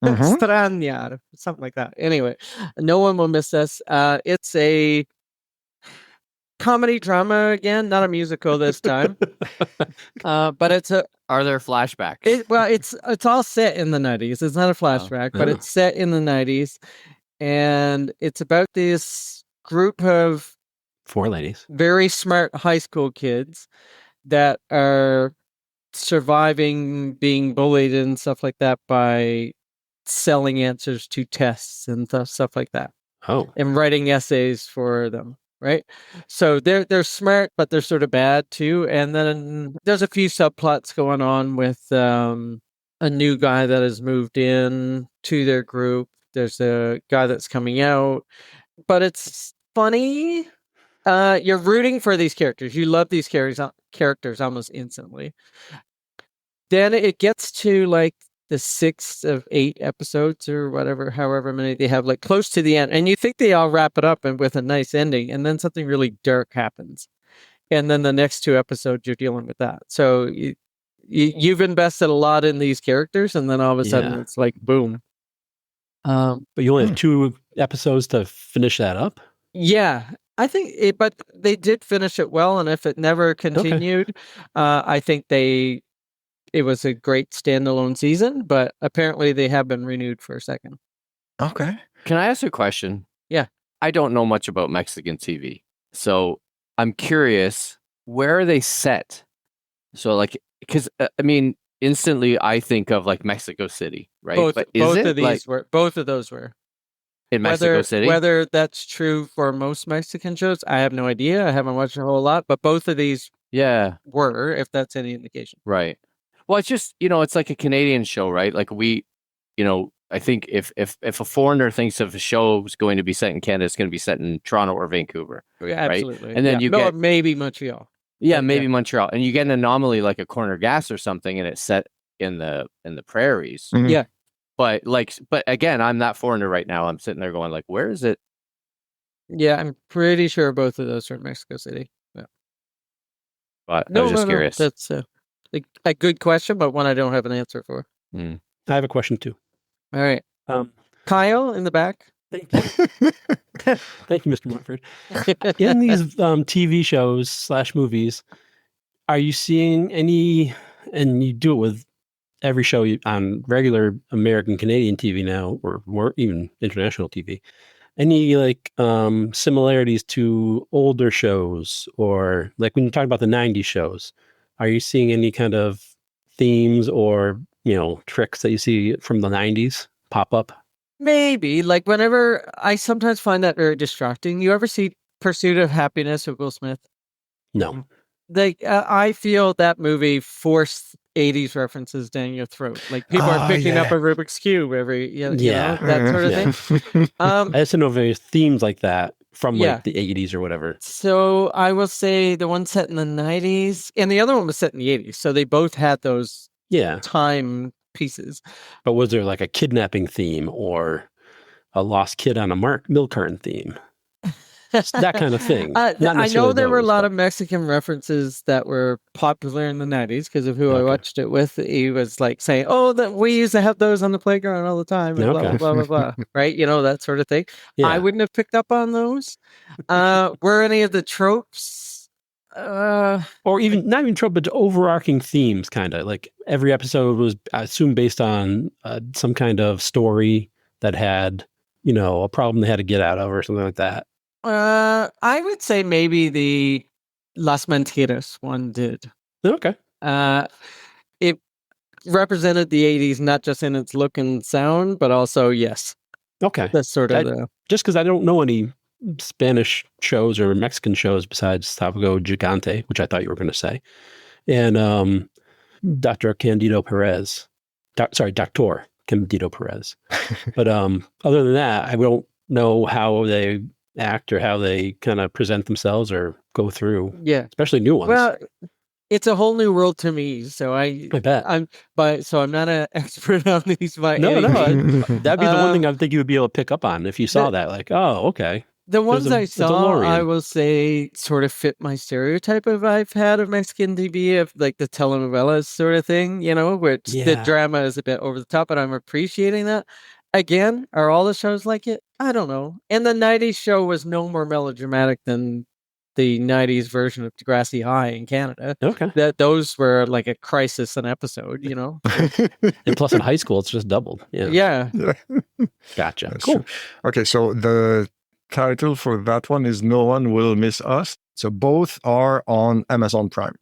Extrañar, something like that. Anyway, No One Will Miss Us. It's a comedy drama again, not a musical this time. But it's Are there flashbacks? It's all set in the 90s. It's not a flashback, but it's set in the 90s. And it's about this group of 4 ladies, very smart high school kids that are surviving being bullied and stuff like that by selling answers to tests and stuff like that. Oh. And writing essays for them, right? So they're smart, but they're sort of bad too. And then there's a few subplots going on with a new guy that has moved in to their group. There's a guy that's coming out, but it's funny. You're rooting for these characters. You love these characters almost instantly. Then it gets to like the 6th of 8 episodes or whatever, however many they have, like close to the end. And you think they all wrap it up and with a nice ending, and then something really dark happens. And then the next 2 episodes, you're dealing with that. So you've invested a lot in these characters, and then all of a sudden it's like, boom. But you only have 2 episodes to finish that up? Yeah. I think it, but they did finish it well, and if it never continued, I think it was a great standalone season, but apparently they have been renewed for a second. Okay. Can I ask a question? Yeah. I don't know much about Mexican TV, so I'm curious, where are they set? So, like, because I mean, instantly I think of like Mexico City, right? Both But is it of these like were both of those were. in Mexico City? Whether that's true for most Mexican shows, I have no idea. I haven't watched a whole lot, but both of these were, if that's any indication. Right. Well, it's just, it's like a Canadian show, right? Like I think if a foreigner thinks of a show is going to be set in Canada, it's going to be set in Toronto or Vancouver. Yeah, absolutely. Right? And then you get maybe Montreal. Yeah, maybe Montreal. And you get an anomaly like a Corner Gas or something, and it's set in the prairies. Mhm. Yeah. But again, I'm that foreigner right now. I'm sitting there going like, where is it? Yeah, I'm pretty sure both of those are in Mexico City. Yeah. But I was just curious. That's a good question, but one I don't have an answer for. I have a question too. All right. Kyle in the back. Thank you. Thank you, Mr. Montford. In these TV shows / movies, are you seeing any, and you do it with every show on regular American Canadian TV now, or more even international TV, any like similarities to older shows, or like when you talk about the 90s shows, are you seeing any kind of themes or tricks that you see from the 90s pop up? Maybe. Like whenever I sometimes find that very distracting. You ever see Pursuit of Happiness with Will Smith? No. Like I feel that movie forced 80s references down your throat. Like people are picking up a Rubik's Cube every that sort of thing. I just don't know if there's themes like that from like the 80s or whatever. So I will say the one set in the 90s and the other one was set in the 80s. So they both had those time pieces. But was there like a kidnapping theme or a lost kid on a milk carton theme? That kind of thing. I know there were a lot of Mexican references that were popular in the 90s because of who I watched it with. He was like saying, that we used to have those on the playground all the time, and blah, blah, blah, blah, blah. Right? That sort of thing. Yeah. I wouldn't have picked up on those. Were any of the tropes? Or even, not even trope, but overarching themes, kind of. Like every episode was, I assume, based on some kind of story that had, a problem they had to get out of or something like that. I would say maybe the Las Mentiras one did. Okay. It represented the 80s, not just in its look and sound, but also, yes. Okay. That's sort of just because I don't know any Spanish shows or Mexican shows besides Tabago Gigante, which I thought you were going to say, and Dr. Candido Perez. Dr. Candido Perez. But other than that, I don't know how they act or how they kind of present themselves or go through. Yeah. Especially new ones. Well, it's a whole new world to me. So I bet. I'm not an expert on these by any No. means. That'd be the one thing I think you would be able to pick up on if you saw that. Like, oh, okay. The ones I saw, I will say, sort of fit my stereotype I've had of Mexican TV, of like the telenovelas sort of thing, which the drama is a bit over the top, but I'm appreciating that. Again, are all the shows like it? I don't know. And the 90s show was no more melodramatic than the 90s version of Degrassi High in Canada. Okay. Those were like a crisis an episode, And plus in high school, it's just doubled. Yeah. Gotcha. That's cool. True. Okay, so the title for that one is No One Will Miss Us. So both are on Amazon Prime.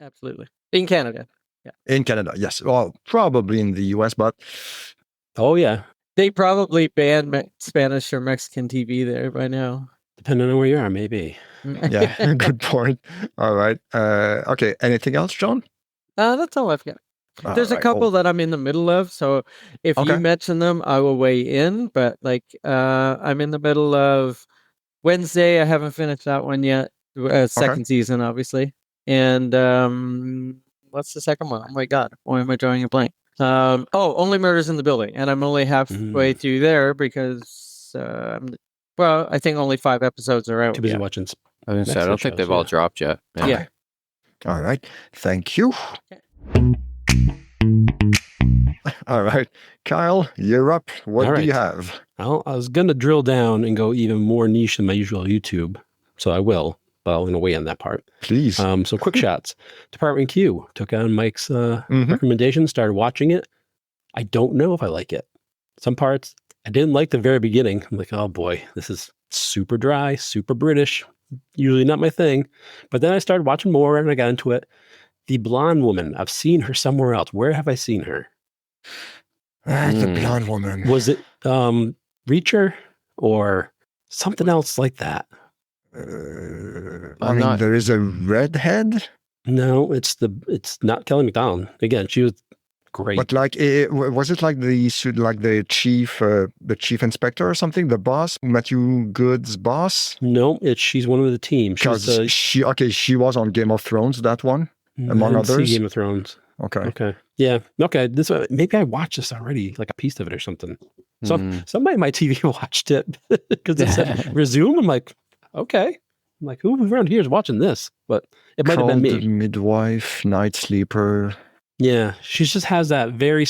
Absolutely. In Canada. Yeah. In Canada, yes. Well, probably in the US, but... Oh, yeah. They probably banned Spanish or Mexican TV there by now. Depending on where you are, maybe. Yeah, good point. All right. Okay, anything else, John? That's all I've got. There's a couple that I'm in the middle of, so if you mention them, I will weigh in. But like, I'm in the middle of Wednesday. I haven't finished that one yet. Second season, obviously. And what's the second one? Oh my God, why am I drawing a blank? Only Murders in the Building, and I'm only halfway through there because I think only 5 episodes are out. Too busy watching. I don't think they've all dropped yet. Yeah. All right. Thank you. All right. Kyle, you're up. What do you have? Well, I was going to drill down and go even more niche than my usual YouTube so I will. But I'm going to weigh in that part. Please. So quick shots. Department Q took on Mike's recommendation, started watching it. I don't know if I like it. Some parts I didn't like the very beginning. I'm like, oh boy, this is super dry, super British. Usually not my thing. But then I started watching more and I got into it. The blonde woman, I've seen her somewhere else. Where have I seen her? The blonde woman. Was it Reacher or something else like that? There is a redhead. No, it's not Kelly MacDonald. Again, she was great. But like, was it like the chief inspector or something? The boss, Matthew Good's boss? No, she's one of the team. She was on Game of Thrones. That one, among I didn't others. see Game of Thrones. Okay. Yeah. Okay. Maybe I watched this already, like a piece of it or something. Somebody on my TV watched it because it said resume. I'm like, okay. I'm like, who around here is watching this? But it might have been me. Midwife, Night Sleeper. Yeah, she just has that very,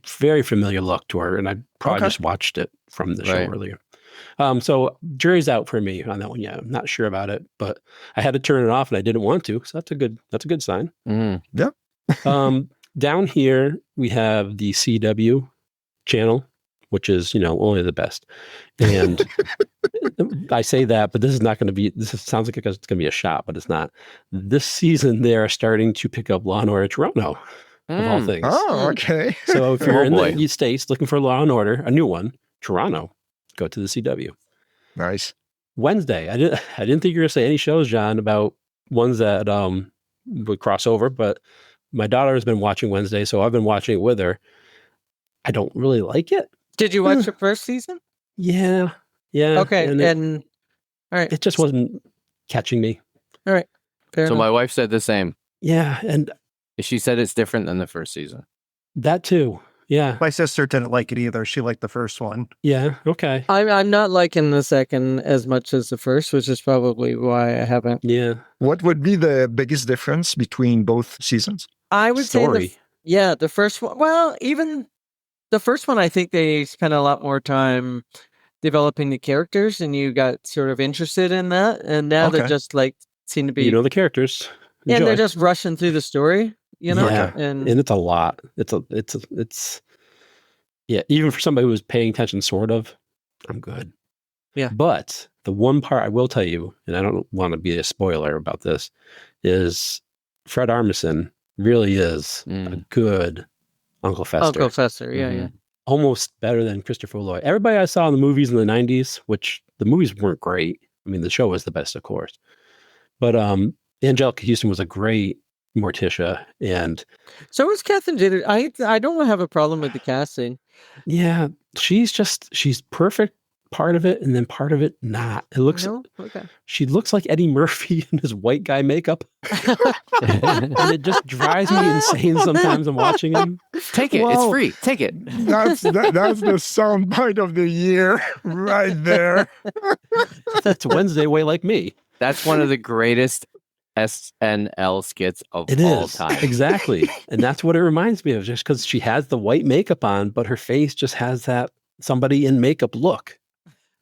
very familiar look to her, and I probably just watched it from the show earlier. So jury's out for me on that one. Yeah, I'm not sure about it, but I had to turn it off, and I didn't want to. So that's a good sign. Yep. Down here we have the CW channel, which is only the best, and I say that, but this is not going to be. Sounds like it's going to be a shot, but it's not. This season they are starting to pick up Law and Order Toronto, of all things. Oh, okay. So if you're in the States looking for Law and Order, a new one, Toronto, go to the CW. Nice. Wednesday, I didn't think you were going to say any shows, John, about ones that would cross over, but my daughter has been watching Wednesday, so I've been watching it with her. I don't really like it. Did you watch the first season? Yeah. Okay, and all right, it just wasn't catching me. All right, fair enough. My wife said the same. Yeah, and she said it's different than the first season. That too. Yeah. My sister didn't like it either. She liked the first one. Yeah. Okay. I'm not liking the second as much as the first, which is probably why I haven't. Yeah. What would be the biggest difference between both seasons? I would say the first one. Well, even the first one, I think they spent a lot more time developing the characters, and you got sort of interested in that. And now they're just like seem to be, the characters. Enjoy. And they're just rushing through the story. Yeah. And it's a lot. It's even for somebody who was paying attention, sort of, I'm good. Yeah. But the one part I will tell you, and I don't want to be a spoiler about this, is Fred Armisen really is a good Uncle Fester. Uncle Fester, yeah. Almost better than Christopher Lloyd. Everybody I saw in the movies in the 90s, which the movies weren't great. I mean, the show was the best, of course. But Angelica Houston was a great Morticia, and so was Catherine Zeta. I don't have a problem with the casting. Yeah, she's perfect part of it, and then part of it not. It looks she looks like Eddie Murphy in his white guy makeup, and it just drives me insane sometimes. I'm watching him. Take it, it's free. Take it. That's the soundbite of the year right there. That's Wednesday way like me. That's one of the greatest SNL skits of all time. Exactly. And that's what it reminds me of, just because she has the white makeup on, but her face just has that somebody in makeup look.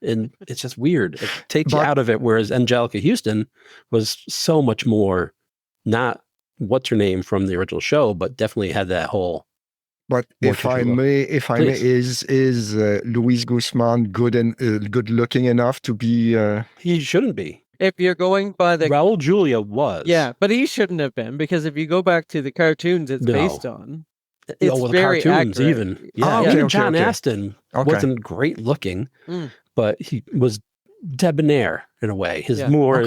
And it's just weird. It takes you out of it. Whereas Angelica Houston was so much more, not what's her name from the original show, but definitely had that whole. But if I may, is Luis Guzman good looking enough to be? He shouldn't be. If you're going by the Raul Julia was. Yeah, but he shouldn't have been, because if you go back to the cartoons it's based on, it's very cartoons accurate. Even. Yeah, even John Aston wasn't great looking, Mm. but he was debonair in a way. His more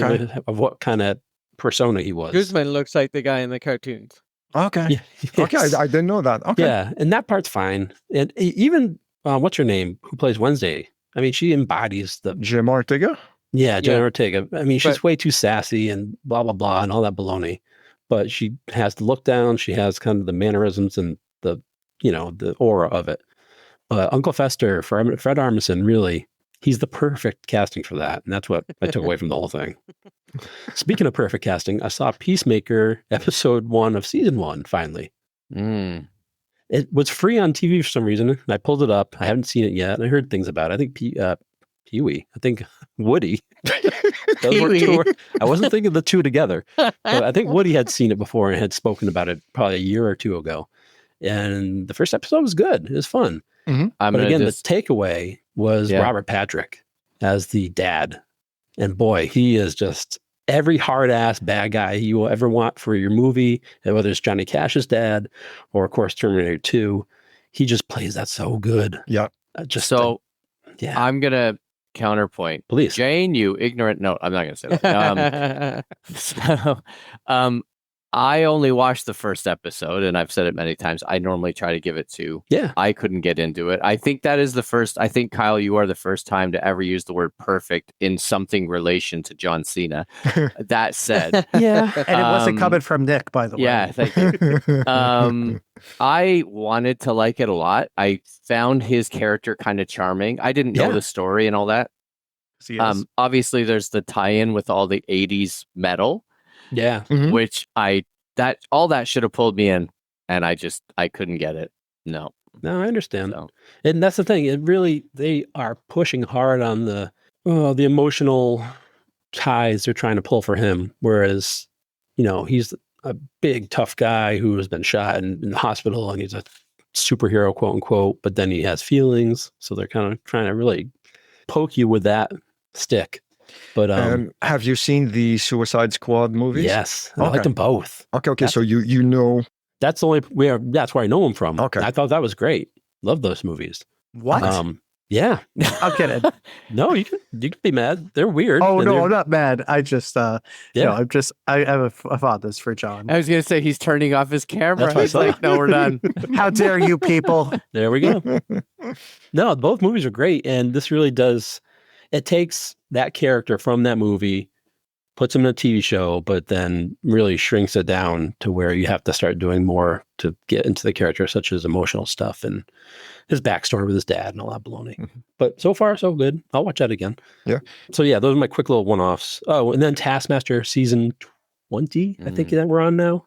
of what kind of persona he was. Guzman looks like the guy in the cartoons. Okay. Yeah, okay, I didn't know that. Okay. Yeah, and that part's fine. And even what's her name, who plays Wednesday? I mean, she embodies the Gemma Ortega. Yeah, Jenna Ortega. I mean, she's way too sassy and blah blah blah and all that baloney. But she has the look down. She has kind of the mannerisms and the the aura of it. Uncle Fester, Fred Armisen, really, he's the perfect casting for that, and that's what I took away from the whole thing. Speaking of perfect casting, I saw Peacemaker episode 1 of season 1 finally. It was free on TV for some reason. And I pulled it up. I haven't seen it yet. I heard things about it. I think Huey. I think Woody. Those were two. I wasn't thinking the two together, but I think Woody had seen it before and had spoken about it probably a year or two ago. And the first episode was good. It was fun. Mm-hmm. But again, the takeaway was Robert Patrick as the dad. And boy, he is just every hard-ass bad guy you will ever want for your movie, and whether it's Johnny Cash's dad or, of course, Terminator 2. He just plays that so good. Yeah. I'm going to counterpoint. Please. Jane, you ignorant. No, I'm not going to say that. I only watched the first episode, and I've said it many times. I normally try to give it 2. Yeah. I couldn't get into it. I think that is the first. I think, Kyle, you are the first time to ever use the word perfect in something relation to John Cena. That said. Yeah. And it wasn't coming from Nick, by the way. Yeah, thank you. I wanted to like it a lot. I found his character kind of charming. I didn't know the story and all that. Obviously, there's the tie-in with all the 80s metal. Yeah. Mm-hmm. Which all that should have pulled me in, and I couldn't get it. No, I understand. So. And that's the thing. They are pushing hard on the emotional ties they're trying to pull for him. Whereas, he's a big, tough guy who has been shot in the hospital, and he's a superhero, quote unquote, but then he has feelings. So they're kind of trying to really poke you with that stick. But have you seen the Suicide Squad movies? Yes, I like them both. Okay. So you know that's that's where I know him from. Okay, I thought that was great. Love those movies. What? Yeah, I'm kidding. No, you can be mad. They're weird. Oh no, I'm not mad. I just I have a fondness for John. I was gonna say he's turning off his camera. He's like, no, we're done. How dare you people? There we go. No, both movies are great, and this really does. It takes that character from that movie, puts him in a TV show, but then really shrinks it down to where you have to start doing more to get into the character, such as emotional stuff and his backstory with his dad and all that baloney. Mm-hmm. But so far, so good. I'll watch that again. Yeah. So yeah, those are my quick little one-offs. Oh, and then Taskmaster season 20, I think that we're on now.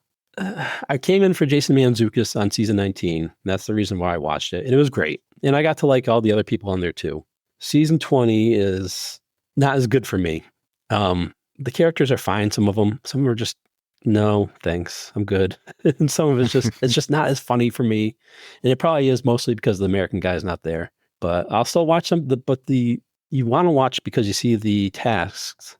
I came in for Jason Mantzoukas on season 19. That's the reason why I watched it. And it was great. And I got to like all the other people on there too. Season 20 is not as good for me. The characters are fine. Some of them are just, no, thanks. I'm good. And some of it's just not as funny for me. And it probably is mostly because the American guy's not there, but I'll still watch them. You want to watch because you see the tasks,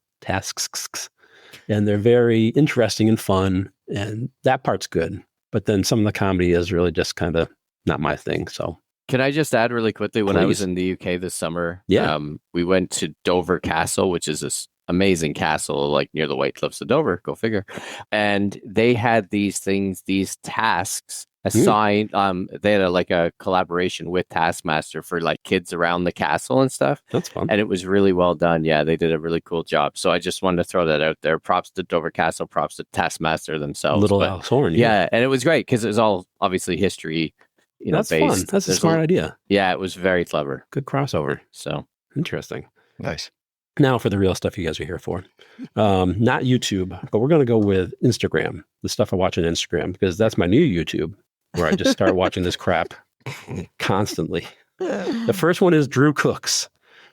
and they're very interesting and fun. And that part's good. But then some of the comedy is really just kind of not my thing. So. Can I just add really quickly, when I was in the UK this summer, we went to Dover Castle, which is this amazing castle, like near the White Cliffs of Dover, go figure. And they had these tasks assigned. They had a collaboration with Taskmaster for like kids around the castle and stuff. That's fun. And it was really well done. Yeah, they did a really cool job. So I just wanted to throw that out there. Props to Dover Castle, props to Taskmaster themselves. Little Alex Horn. Yeah, and it was great because it was all obviously history. That's based. Fun. That's a smart idea. Yeah, it was very clever. Good crossover. So interesting. Nice. Now for the real stuff you guys are here for. Not YouTube, but we're going to go with Instagram, the stuff I watch on Instagram, because that's my new YouTube, where I just start watching this crap constantly. The first one is Drew Cooks.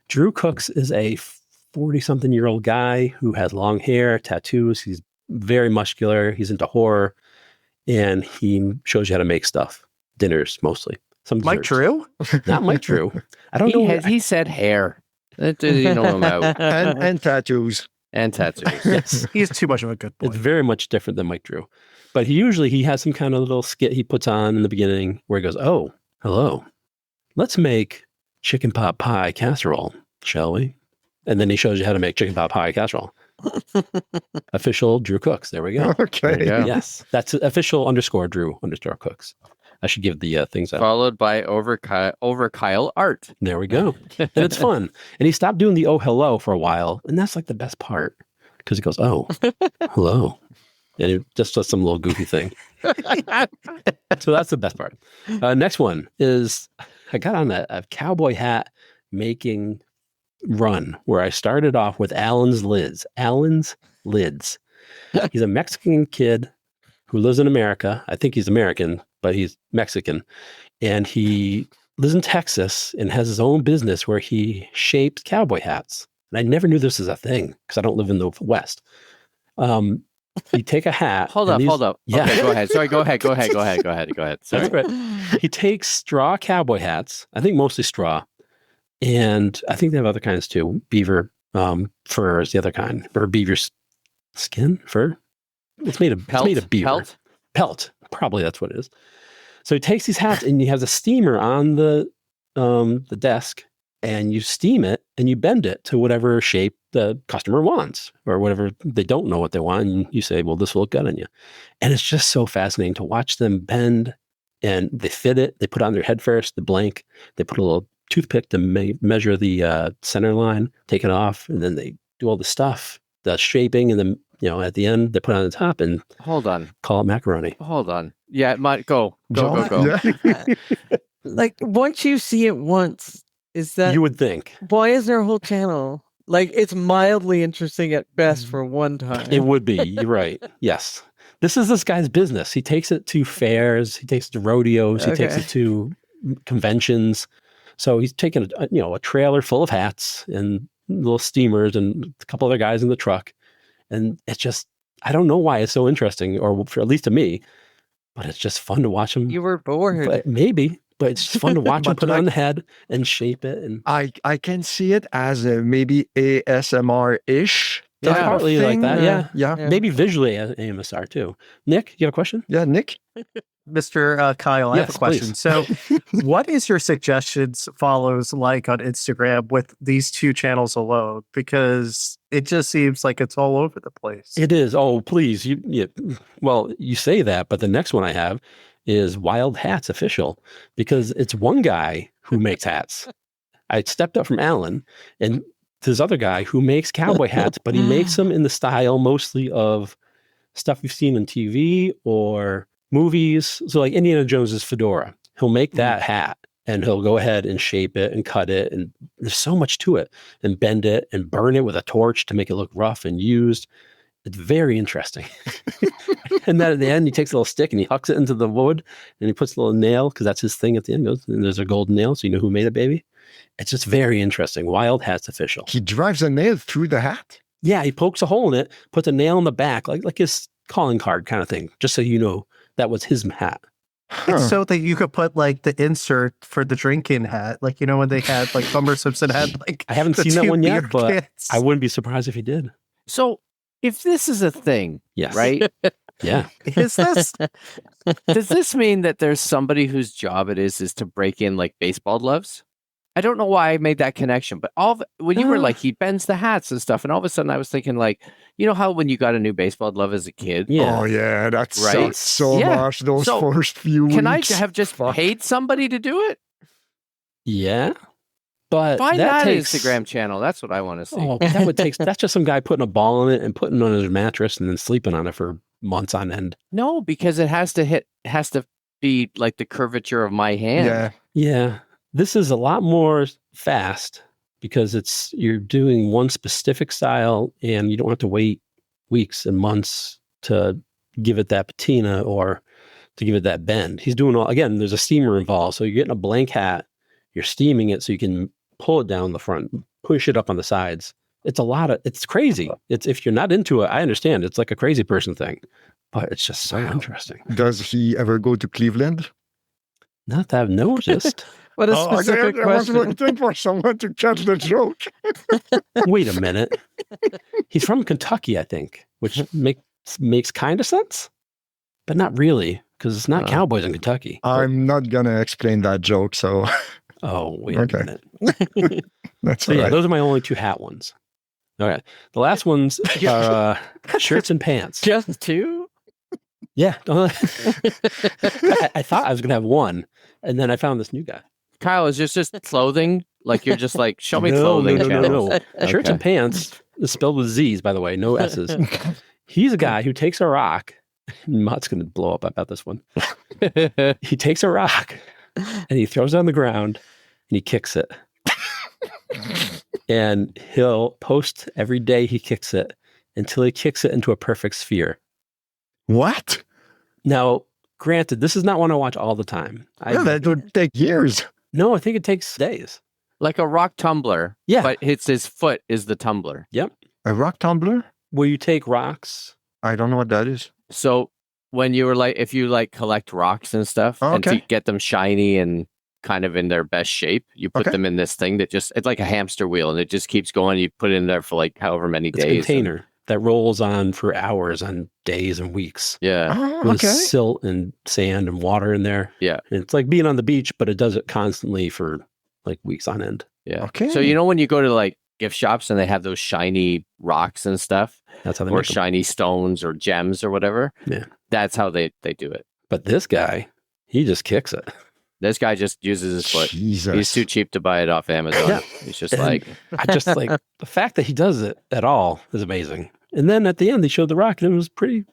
Drew Cooks is a 40-something-year-old guy who has long hair, tattoos. He's very muscular. He's into horror, and he shows you how to make stuff. Dinners, mostly. Some Mike Drew? Not Mike Drew. I don't know. He said hair. You know him out. and tattoos. And tattoos. Yes. He's too much of a good boy. It's very much different than Mike Drew. But he has some kind of little skit he puts on in the beginning where he goes, oh, hello. Let's make chicken pot pie casserole, shall we? And then he shows you how to make chicken pot pie casserole. Official Drew Cooks. There we go. Okay. Yes. That's official _Drew_Cooks. I should give the things out. Followed by over Kyle Art. There we go. And it's fun. And he stopped doing the oh, hello for a while. And that's like the best part. Because he goes, oh, hello. And he just does some little goofy thing. So that's the best part. Next one is I got on a cowboy hat making run where I started off with Alan's Lids. Alan's Lids. He's a Mexican kid who lives in America. I think he's American, but he's Mexican. And he lives in Texas and has his own business where he shapes cowboy hats. And I never knew this was a thing because I don't live in the West. You take a hat. Hold up. Yeah. Okay, go ahead. Sorry, go ahead. Sorry. That's right. He takes straw cowboy hats, I think mostly straw, and I think they have other kinds too. Beaver fur is the other kind, or beaver skin fur. It's made of beaver. Pelt. Probably that's what it is. So he takes these hats and he has a steamer on the desk, and you steam it and you bend it to whatever shape the customer wants, or whatever they don't know what they want. And you say, well, this will look good on you. And it's just so fascinating to watch them bend, and they fit it. They put it on their head first, the blank. They put a little toothpick to measure the center line, take it off, and then they do all the stuff, the shaping, and then, at the end, they put it on the top and hold on, call it macaroni. Hold on. Yeah, it might go. Yeah. Like, once you see it once, is that... You would think. Why is there a whole channel? Like, it's mildly interesting at best for one time. It would be. You're right. Yes. This is this guy's business. He takes it to fairs. He takes it to rodeos. He takes it to conventions. So he's taken a trailer full of hats and little steamers and a couple other guys in the truck. And it's just, I don't know why it's so interesting, or for, at least to me, but it's just fun to watch him. You were bored. But it's just fun to watch him put it on the head and shape it. And I can see it as maybe ASMR-ish. Partly like that, yeah. Maybe visually AMSR too. Nick, you have a question? Yeah, Nick? Mr. Kyle, I have a question. Please. So what is your suggestions follows like on Instagram with these two channels alone? Because it just seems like it's all over the place. It is. Oh, please. Well, you say that, but the next one I have is Wild Hats Official, because it's one guy who makes hats. I stepped up from Alan, and this other guy who makes cowboy hats, but he makes them in the style mostly of stuff you've seen on TV or movies. So like Indiana Jones's fedora, he'll make that hat and he'll go ahead and shape it and cut it. And there's so much to it, and bend it and burn it with a torch to make it look rough and used. It's very interesting. And then at the end, he takes a little stick and he hucks it into the wood, and he puts a little nail, because that's his thing at the end. And there's a golden nail, so you know who made it, baby. It's just very interesting. Wild Hats Official. He drives a nail through the hat? Yeah, he pokes a hole in it, puts a nail in the back, like his calling card kind of thing, just so you know that was his hat. It's so that you could put like the insert for the drinking hat, like when they had like Homer Simpson had like. I haven't seen that one yet, but kits. I wouldn't be surprised if he did. So, if this is a thing, yes, right? Yeah. Is this? Does this mean that there's somebody whose job it is to break in like baseball gloves? I don't know why I made that connection, but when you were like, he bends the hats and stuff, and all of a sudden I was thinking like, you know how when you got a new baseball glove as a kid? Yeah. Oh yeah, that right? sucks so much, those first few weeks. Can I have just paid somebody to do it? Yeah. But find that takes Instagram channel. That's what I want to see. Oh, that would take. That's just some guy putting a ball in it and putting it on his mattress and then sleeping on it for months on end. No, because it has to be like the curvature of my hand. Yeah. Yeah. This is a lot more fast because you're doing one specific style, and you don't have to wait weeks and months to give it that patina or to give it that bend. He's doing again, there's a steamer involved. So you're getting a blank hat, you're steaming it so you can pull it down the front, push it up on the sides. It's crazy. If you're not into it, I understand. It's like a crazy person thing, but it's just so interesting. Does he ever go to Cleveland? Not that I've noticed. What a specific I was question. waiting for someone to catch the joke. Wait a minute. He's from Kentucky, I think, which makes kind of sense, but not really, because it's not cowboys in Kentucky. I'm not going to explain that joke, so... Oh, wait a minute. That's so all yeah, right. those are my only two hat ones. All right. The last ones are shirts and pants. Just two? Yeah. I thought I was going to have one, and then I found this new guy. Kyle, is this just clothing? Like you're just like, show me clothing channels. No. Shirts and pants is spelled with Z's, by the way, no S's. He's a guy who takes a rock. Mutt's going to blow up about this one. He takes a rock and he throws it on the ground and he kicks it. And he'll post every day he kicks it until he kicks it into a perfect sphere. What? Now, granted, this is not one I watch all the time. That would take years. No, I think it takes days. Like a rock tumbler. Yeah. But it's his foot is the tumbler. Yep. A rock tumbler? Where you take rocks. I don't know what that is. So when you were like, if you like collect rocks and stuff, and to get them shiny and kind of in their best shape, you put them in this thing that it's like a hamster wheel, and it just keeps going. You put it in there for like however many days. A container that rolls on for hours, on days and weeks. Yeah. Oh, With silt and sand and water in there. Yeah. And it's like being on the beach, but it does it constantly for like weeks on end. Yeah. Okay. So you know when you go to like gift shops and they have those shiny rocks and stuff, that's how they or make them. shiny stones or gems or whatever. Yeah. That's how they do it. But this guy, he just kicks it. This guy just uses his foot. Jesus. He's too cheap to buy it off Amazon. Yeah. He's just And like, I just like the fact that he does it at all is amazing. And then at the end, they showed the rock, and it was pretty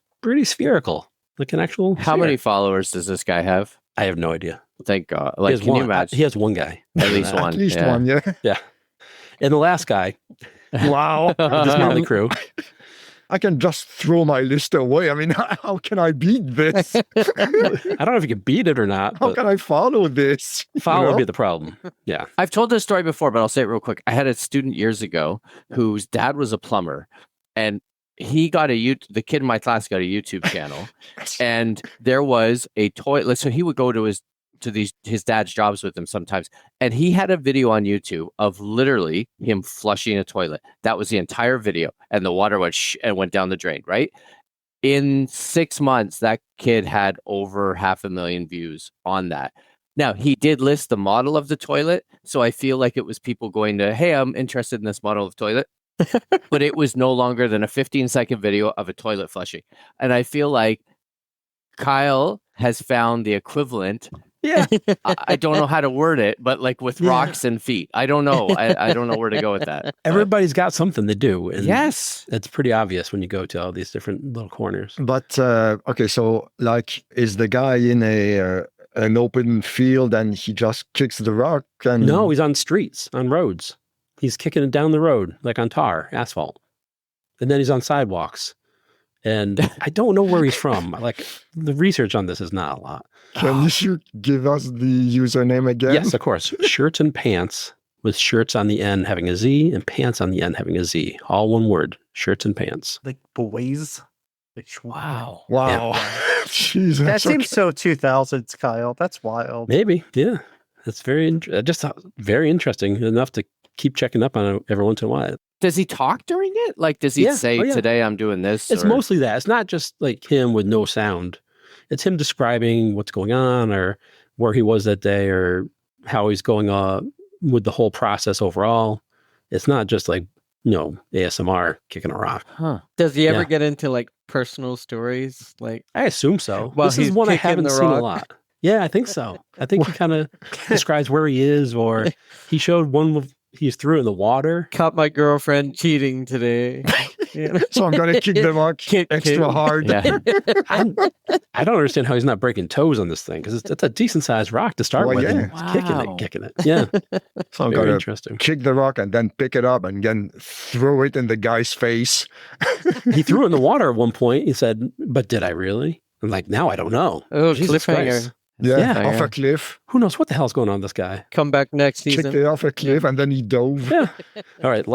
spherical, like an actual. how many followers does this guy have? I have no idea. Thank God. He Like, has can you one. imagine? He has one guy. At least one. At least yeah. one, yeah. Yeah. And the last guy, Wow. this motley crew. I can just throw my list away. I mean, how can I beat this? I don't know if you can beat it or not. How But can I follow this? follow You would know? be the problem. Yeah. I've told this story before, but I'll say it real quick. I had a student years ago whose dad was a plumber, and he got the kid in my class got a YouTube channel, and there was a toilet. So he would go to his dad's jobs with him sometimes, and he had a video on YouTube of literally him flushing a toilet. That was the entire video, and the water went down the drain. Right in 6 months, that kid had over 500,000 views on that. Now, he did list the model of the toilet, so I feel like it was people going to, hey, I'm interested in this model of toilet. But it was no longer than a 15-second video of a toilet flushing. And I feel like Kyle has found the equivalent. Yeah. I don't know how to word it, but like with rocks and feet. I don't know. I don't know where to go with that. Everybody's got something to do. And Yes. it's pretty obvious when you go to all these different little corners. But okay, so like, is the guy in an open field and he just kicks the rock? And No, he's on streets, on roads. He's kicking it down the road, like on tar, asphalt. And then he's on sidewalks. And I don't know where he's from. Like, the research on this is not a lot. Can you give us the username again? Yes, of course. Shirts and pants, with shirts on the end having a Z and pants on the end having a Z. All one word, shirts and pants. Like boys. Wow. Wow. Jesus. That seems so 2000s, Kyle. That's wild. Maybe, yeah. That's just very interesting enough to keep checking up on it every once in a while. Does he talk during it? Like, does he say, today I'm doing this? It's mostly that. It's not just like him with no sound. It's him describing what's going on or where he was that day or how he's going with the whole process overall. It's not just like, ASMR kicking a rock. Huh. Does he ever get into like personal stories? Like, I assume so. Well, this is he's one I kicking haven't the seen a rock. lot. Yeah, I think so. I think he kind of describes where he is, or he showed one of he threw it in the water. caught my girlfriend cheating today. So I'm going to kick the rock extra hard. Yeah. I don't understand how he's not breaking toes on this thing, because it's a decent sized rock to start Well, with. yeah. And he's Wow. kicking it. Yeah, So I'm very going to interesting. kick the rock and then pick it up and then throw it in the guy's face. He threw it in the water at one point. He said, "But did I really?" I'm like, now I don't know. Oh, Jesus cliffhanger. Christ. Yeah, Yeah. off a cliff. Who knows what the hell's going on with this guy? Come back next Kicked season. it off a cliff and then he dove. Yeah. All right.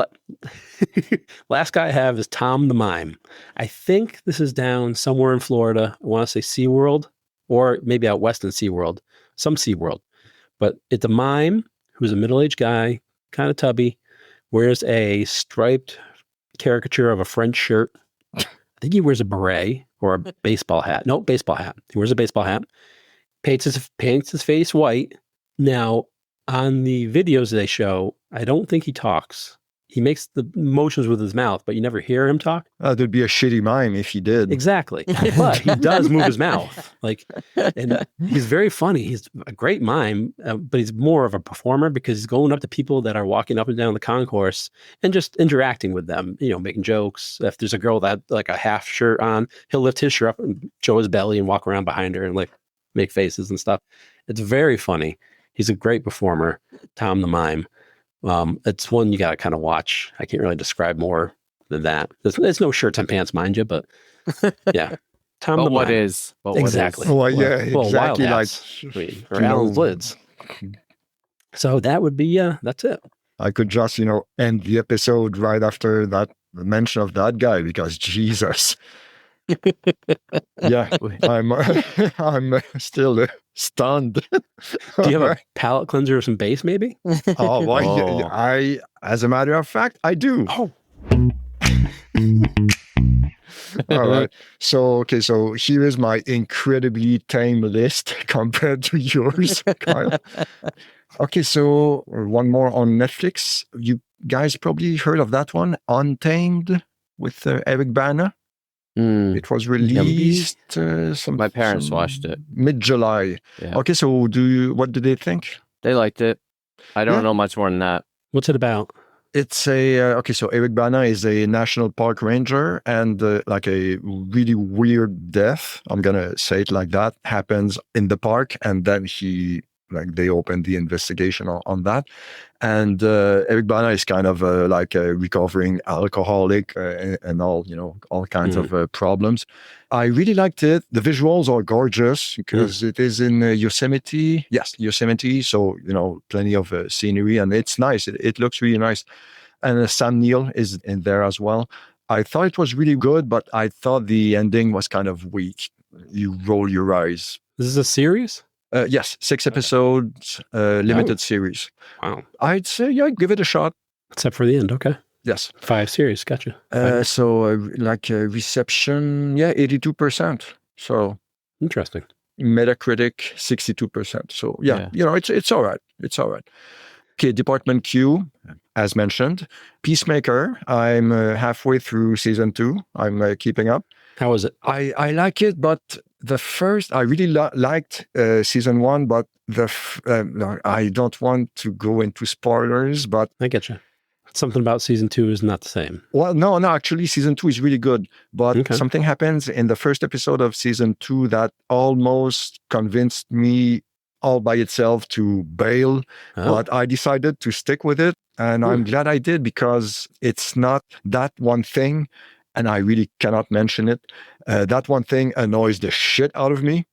Last guy I have is Tom the Mime. I think this is down somewhere in Florida. I want to say SeaWorld, or maybe out west in SeaWorld, some SeaWorld. But it's a mime who's a middle-aged guy, kind of tubby, wears a striped caricature of a French shirt. I think he wears a beret or a baseball hat. No, baseball hat. He wears a baseball hat. Paints his face white. Now, on the videos they show, I don't think he talks. He makes the motions with his mouth, but you never hear him talk. That'd be a shitty mime if he did. Exactly. But he does move his mouth. And he's very funny. He's a great mime, but he's more of a performer because he's going up to people that are walking up and down the concourse and just interacting with them, making jokes. If there's a girl that like a half shirt on, he'll lift his shirt up and show his belly and walk around behind her and like make faces and stuff. It's very funny. He's a great performer, Tom the Mime. It's one you got to kind of watch. I can't really describe more than that. There's no shirts and pants, mind you, but yeah. Tom But the what Mime. is? But Exactly. Well, yeah, Well, exactly. wild Like, hats. Or Alan's lids. So that would be, that's it. I could just, end the episode right after that mention of that guy because Jesus. Yeah, I'm still stunned. Do you have a palate cleanser or some base, maybe? Oh, well, Oh. as a matter of fact, I do. Oh, All right. So here is my incredibly tame list compared to yours, Kyle. Okay, so one more on Netflix. You guys probably heard of that one, Untamed, with Eric Bana. It was released. My parents watched it mid-July. Yeah. Okay, so what do they think? They liked it. I don't know much more than that. what's it about? It's so Eric Bana is a national park ranger, and like a really weird death, I'm gonna say it like that, happens in the park, and then they open the investigation on that. And Eric Bana is kind of like a recovering alcoholic and all kinds of problems. I really liked it. The visuals are gorgeous because it is in Yosemite. Yes, Yosemite. So, plenty of scenery, and it's nice. It looks really nice. And Sam Neill is in there as well. I thought it was really good, but I thought the ending was kind of weak. You roll your eyes. This is a series? Yes, 6 episodes, limited series. Wow. I'd say, give it a shot. Except for the end. Okay. Yes. 5 series. Gotcha. Reception, 82%. So Interesting. Metacritic, 62%. So it's all right. It's all right. Okay, Department Q, as mentioned. Peacemaker, I'm halfway through season 2. I'm keeping up. How is it? I like it, but the first, I really liked season 1, but I don't want to go into spoilers, but... I get you. Something about season 2 is not the same. Well, no, actually season 2 is really good, but something happens in the first episode of season 2 that almost convinced me all by itself to bail, but I decided to stick with it, and I'm glad I did, because it's not that one thing, and I really cannot mention it. That one thing annoys the shit out of me.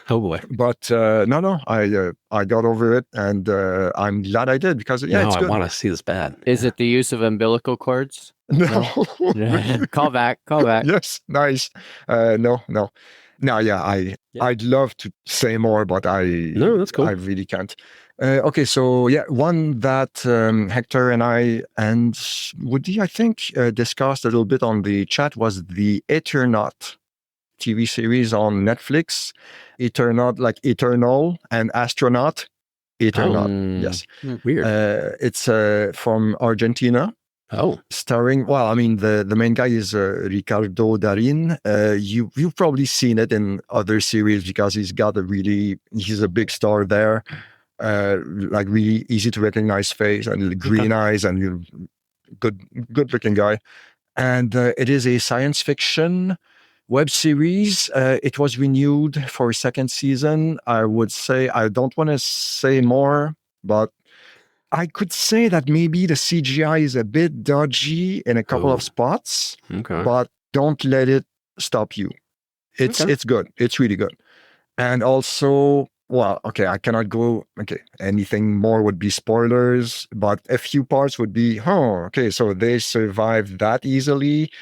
Oh boy! But no, I got over it, and I'm glad I did, because it's good. I want to see this bad. Is it the use of umbilical cords? No. Call back. Yes, nice. No. I'd love to say more, but No, that's cool. I really can't. Okay, so one that Hector and I and Woody, I think, discussed a little bit on the chat was the Eternaut TV series on Netflix. Eternaut, like eternal, and astronaut. Eternaut, yes. Weird. It's from Argentina. Oh, starring, the main guy is Ricardo Darin. You've probably seen it in other series because he's a big star there. Like really easy to recognize face and green eyes, and good looking guy. And it is a science fiction web series. It was renewed for a second season. I would say, I don't want to say more, but I could say that maybe the CGI is a bit dodgy in a couple of spots, but don't let it stop you. It's good. It's really good. And also, I cannot go, anything more would be spoilers, but a few parts would be, so they survived that easily,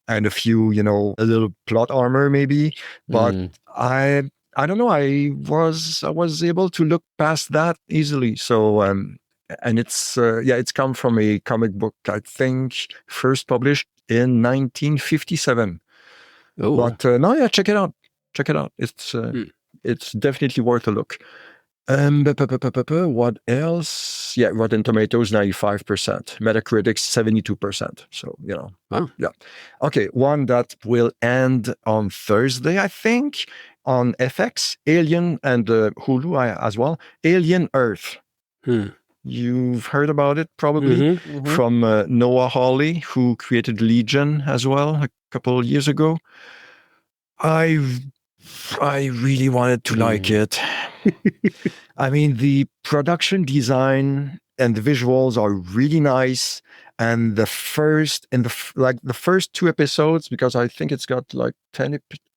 and a few, a little plot armor maybe, but I don't know, I was able to look past that easily. So, and it's come from a comic book, I think, first published in 1957. Oh. But check it out. It's definitely worth a look. What else? Rotten Tomatoes 95%, Metacritic 72%. So Wow. Yeah. Okay, one that will end on Thursday, I think, on FX, Alien, and Hulu as well. Alien Earth. You've heard about it probably from Noah Hawley, who created Legion as well a couple of years ago. I really wanted to like it. The production design and the visuals are really nice. And the first two episodes, because I think it's got like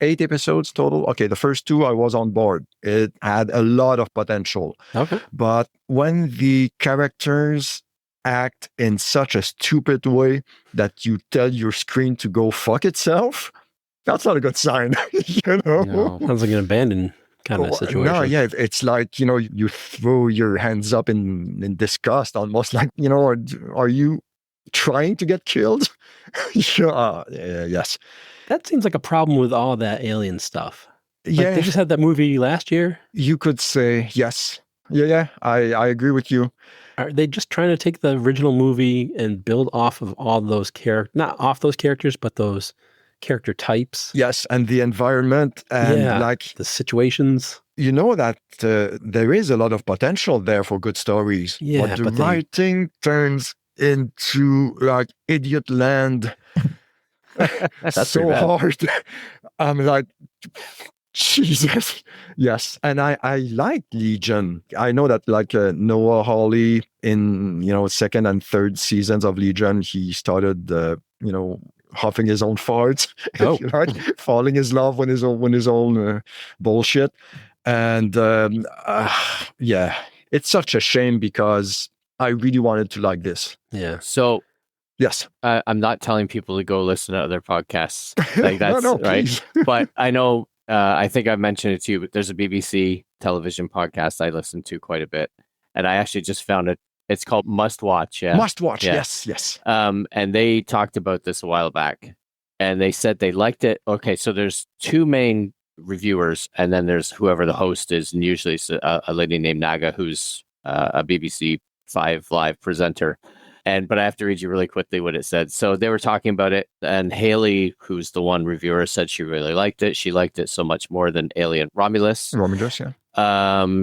8 episodes total. Okay, the first 2 I was on board. It had a lot of potential. Okay. But when the characters act in such a stupid way that you tell your screen to go fuck itself, that's not a good sign. You know? No. Sounds like an abandoned kind of situation. No, yeah, it's like, you throw your hands up in disgust, almost like, are you trying to get killed? Yes. That seems like a problem with all that alien stuff. Yeah, They just had that movie last year. you could say yes. Yeah, I agree with you. Are they just trying to take the original movie and build off of all those not off those characters, but those character types? Yes, and the environment and like the situations. You know that there is a lot of potential there for good stories. Yeah, but the writing turns into like idiot land. That's so pretty bad. hard. I'm like, Jesus. Yes. And I like Legion. I know that like Noah Hawley in, second and third seasons of Legion, he started, huffing his own farts, right? Falling in love with his own bullshit. And it's such a shame because I really wanted to like this. Yeah. So yes, I'm not telling people to go listen to other podcasts. Like that's no, right. please. But I know, I think I've mentioned it to you, but there's a BBC television podcast I listen to quite a bit. And I actually just found it. It's called Must Watch. Yeah. Must Watch. Yeah. Yes. And they talked about this a while back and they said they liked it. Okay. So there's 2 main reviewers and then there's whoever the host is, and usually it's a lady named Naga who's a BBC 5 live presenter. But I have to read you really quickly what it said. So they were talking about it, and Haley, who's the one reviewer, said she really liked it. She liked it so much more than Alien Romulus. Yeah.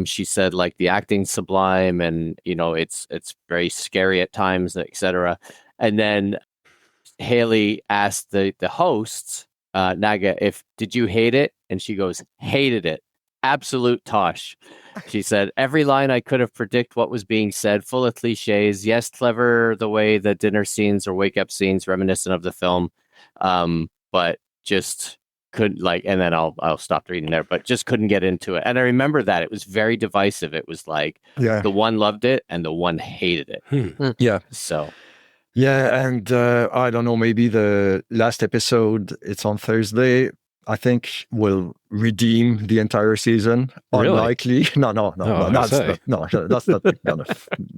She said like the acting sublime, and it's very scary at times, etc. And then Haley asked the hosts, Naga, did you hate it? And she goes, hated it. Absolute tosh. She said, every line I could have predict what was being said, full of cliches. Yes, clever the way the dinner scenes or wake up scenes reminiscent of the film. But just couldn't and then I'll stop reading there, but just couldn't get into it. And I remember that it was very divisive. It was like the one loved it and the one hated it. Yeah. So yeah, and I don't know, maybe the last episode, it's on Thursday, I think will redeem the entire season. Really? Unlikely. No, that's not gonna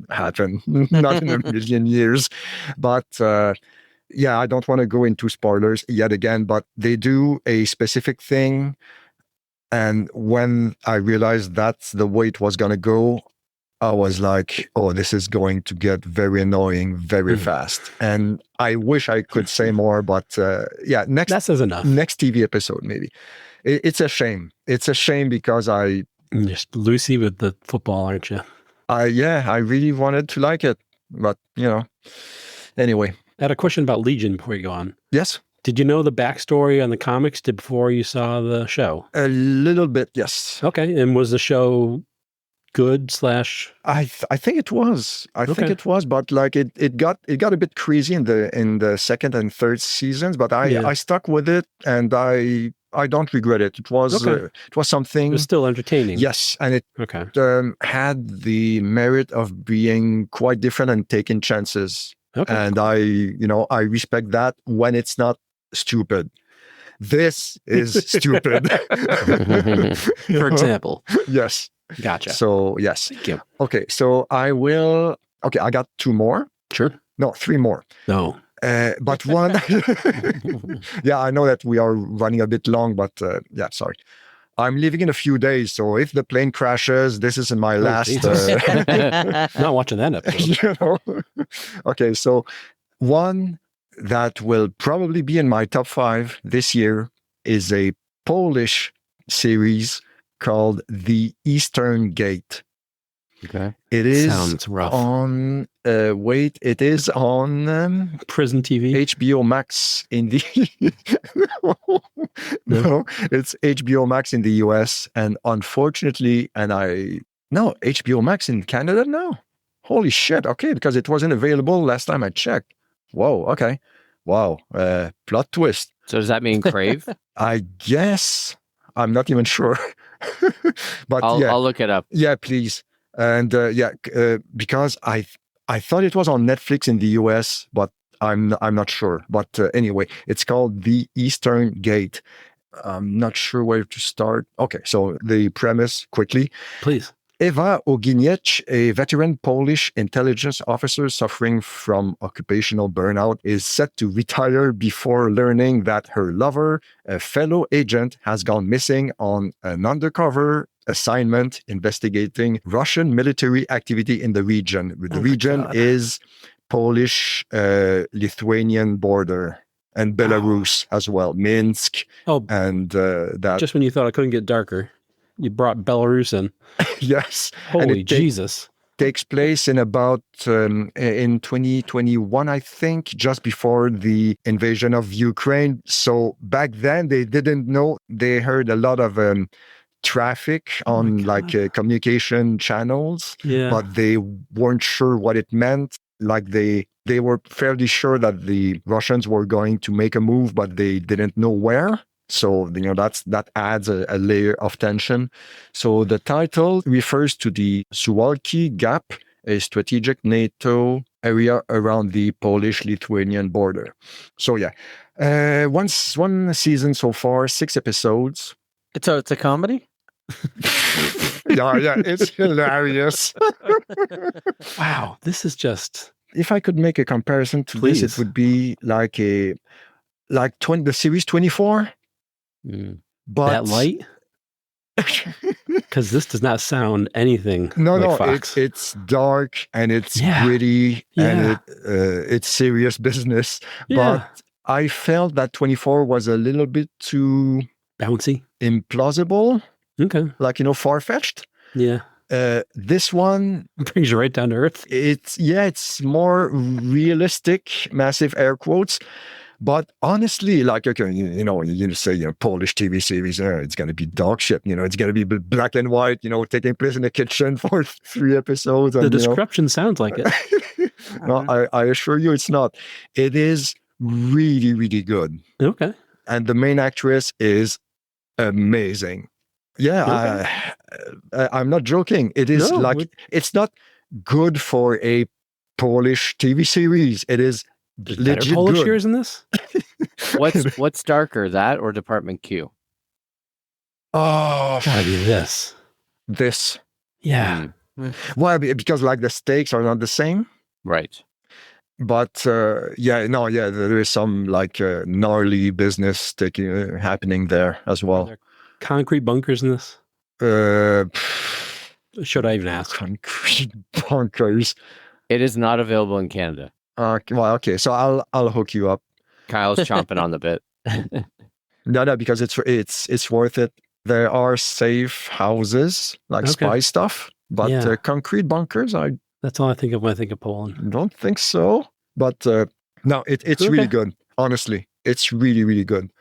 happen. Not in a million years. But I don't want to go into spoilers yet again, but they do a specific thing. And when I realized that's the way it was gonna go, I was like, oh, this is going to get very annoying very fast. And I wish I could say more, but that says enough. Next TV episode, maybe. It's a shame. It's a shame because You're just Lucy with the football, aren't you? I really wanted to like it, but anyway. I had a question about Legion before you go on. Yes. Did you know the backstory on the comics before you saw the show? A little bit, yes. Okay. And was the show good / I think it was. I think it was, but like it got a bit crazy in the second and third seasons, but I stuck with it and I don't regret it. It was something. It was still entertaining. Yes, and it had the merit of being quite different and taking chances. Okay. And I respect that when it's not stupid. This is stupid. For example. Yes. Gotcha. So, yes. Thank you. Okay, so I got 2 more. Sure. No, 3 more. No. But one, I know that we are running a bit long, but sorry. I'm leaving in a few days, so if the plane crashes, this is my last. Not watching that episode. Okay, so one that will probably be in my top 5 this year is a Polish series called The Eastern Gate. Okay. It is sounds rough. On it is on Prison TV, HBO Max in the no, it's HBO Max in the US, and unfortunately, HBO Max in Canada now. Holy shit. Okay, because it wasn't available last time I checked. Whoa, okay. Wow. Plot twist. So does that mean Crave? I guess. I'm not even sure. But I'll look it up. Yeah, please. And because I thought it was on Netflix in the US, but I'm not sure. But anyway, it's called The Eastern Gate. I'm not sure where to start. Okay, so the premise quickly. Please. Ewa Oginiec, a veteran Polish intelligence officer suffering from occupational burnout, is set to retire before learning that her lover, a fellow agent, has gone missing on an undercover assignment investigating Russian military activity in the region. The region is Polish-Lithuanian border. And Belarus as well, Minsk. Oh, and that. Just when you thought it couldn't get darker, you brought Belarus in. Yes. Holy Jesus. Takes place in about in 2021, I think, just before the invasion of Ukraine. So back then they didn't know. They heard a lot of traffic on communication channels, but they weren't sure what it meant. Like they were fairly sure that the Russians were going to make a move, but they didn't know where. So, that adds a layer of tension. So the title refers to the Suwalki Gap, a strategic NATO area around the Polish-Lithuanian border. So yeah, one season so far, 6 episodes. It's a comedy? yeah, it's hilarious. Wow, this is just... If I could make a comparison to this, it would be like the series 24. But that light? Because this does not sound anything like Fox. It's dark and it's gritty and it's serious business. But I felt that 24 was a little bit too... bouncy? Implausible. Okay. Far-fetched. Yeah. This one brings you right down to earth. It's more realistic, massive air quotes. But honestly, you say, Polish TV series, it's going to be dog shit. It's going to be black and white, taking place in the kitchen for 3 episodes. And, the description sounds like it. No, I assure you it's not. It is really, really good. Okay. And the main actress is amazing. Yeah, okay. I'm not joking. It is it's not good for a Polish TV series. It is legit Polish good. Years in this? What's darker, that or Department Q? Oh, gotta be this. This. Yeah. Well, because the stakes are not the same. Right. But there is some gnarly business happening there as well. Concrete bunkers in this? Should I even ask? Concrete bunkers. It is not available in Canada. Okay. So I'll hook you up. Kyle's chomping on the bit. No, because it's worth it. There are safe houses, spy stuff, but concrete bunkers, that's all I think of when I think of Poland. Don't think so. But no, it's really good. Honestly, it's really, really good.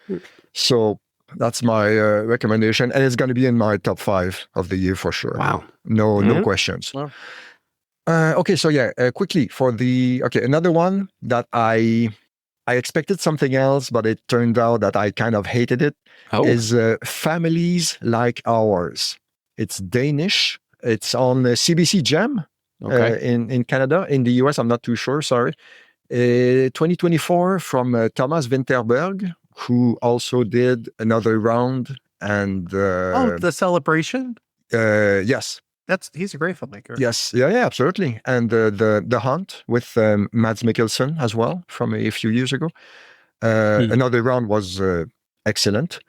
So that's my recommendation. And it's going to be in my top 5 of the year for sure. Wow. No questions. Wow. Okay, so quickly for another one that I expected something else, but it turned out that I kind of hated it. Is Families Like Ours. It's Danish. It's on CBC Gem in Canada. In the US, I'm not too sure, sorry. 2024 from Thomas Winterberg, who also did Another Round and... The Celebration? Yes. He's a great filmmaker. Yes, yeah, absolutely. And the Hunt with Mads Mikkelsen as well from a few years ago. Another Round was excellent.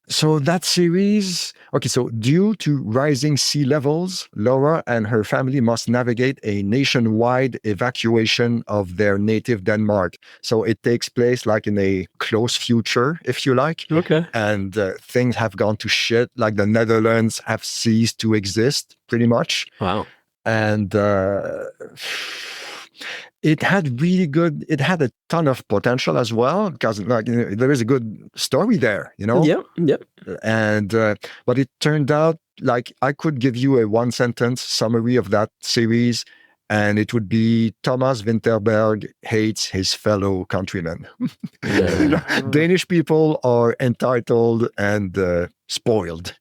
So that series, so due to rising sea levels, Laura and her family must navigate a nationwide evacuation of their native Denmark. So it takes place in a close future, if you like. Okay. And things have gone to shit. The Netherlands have ceased to exist, pretty much. Wow. And it had a ton of potential as well, because there is a good story there, Yep. And but it turned out I could give you a 1-sentence summary of that series, and it would be Thomas Winterberg hates his fellow countrymen. Danish people are entitled and spoiled.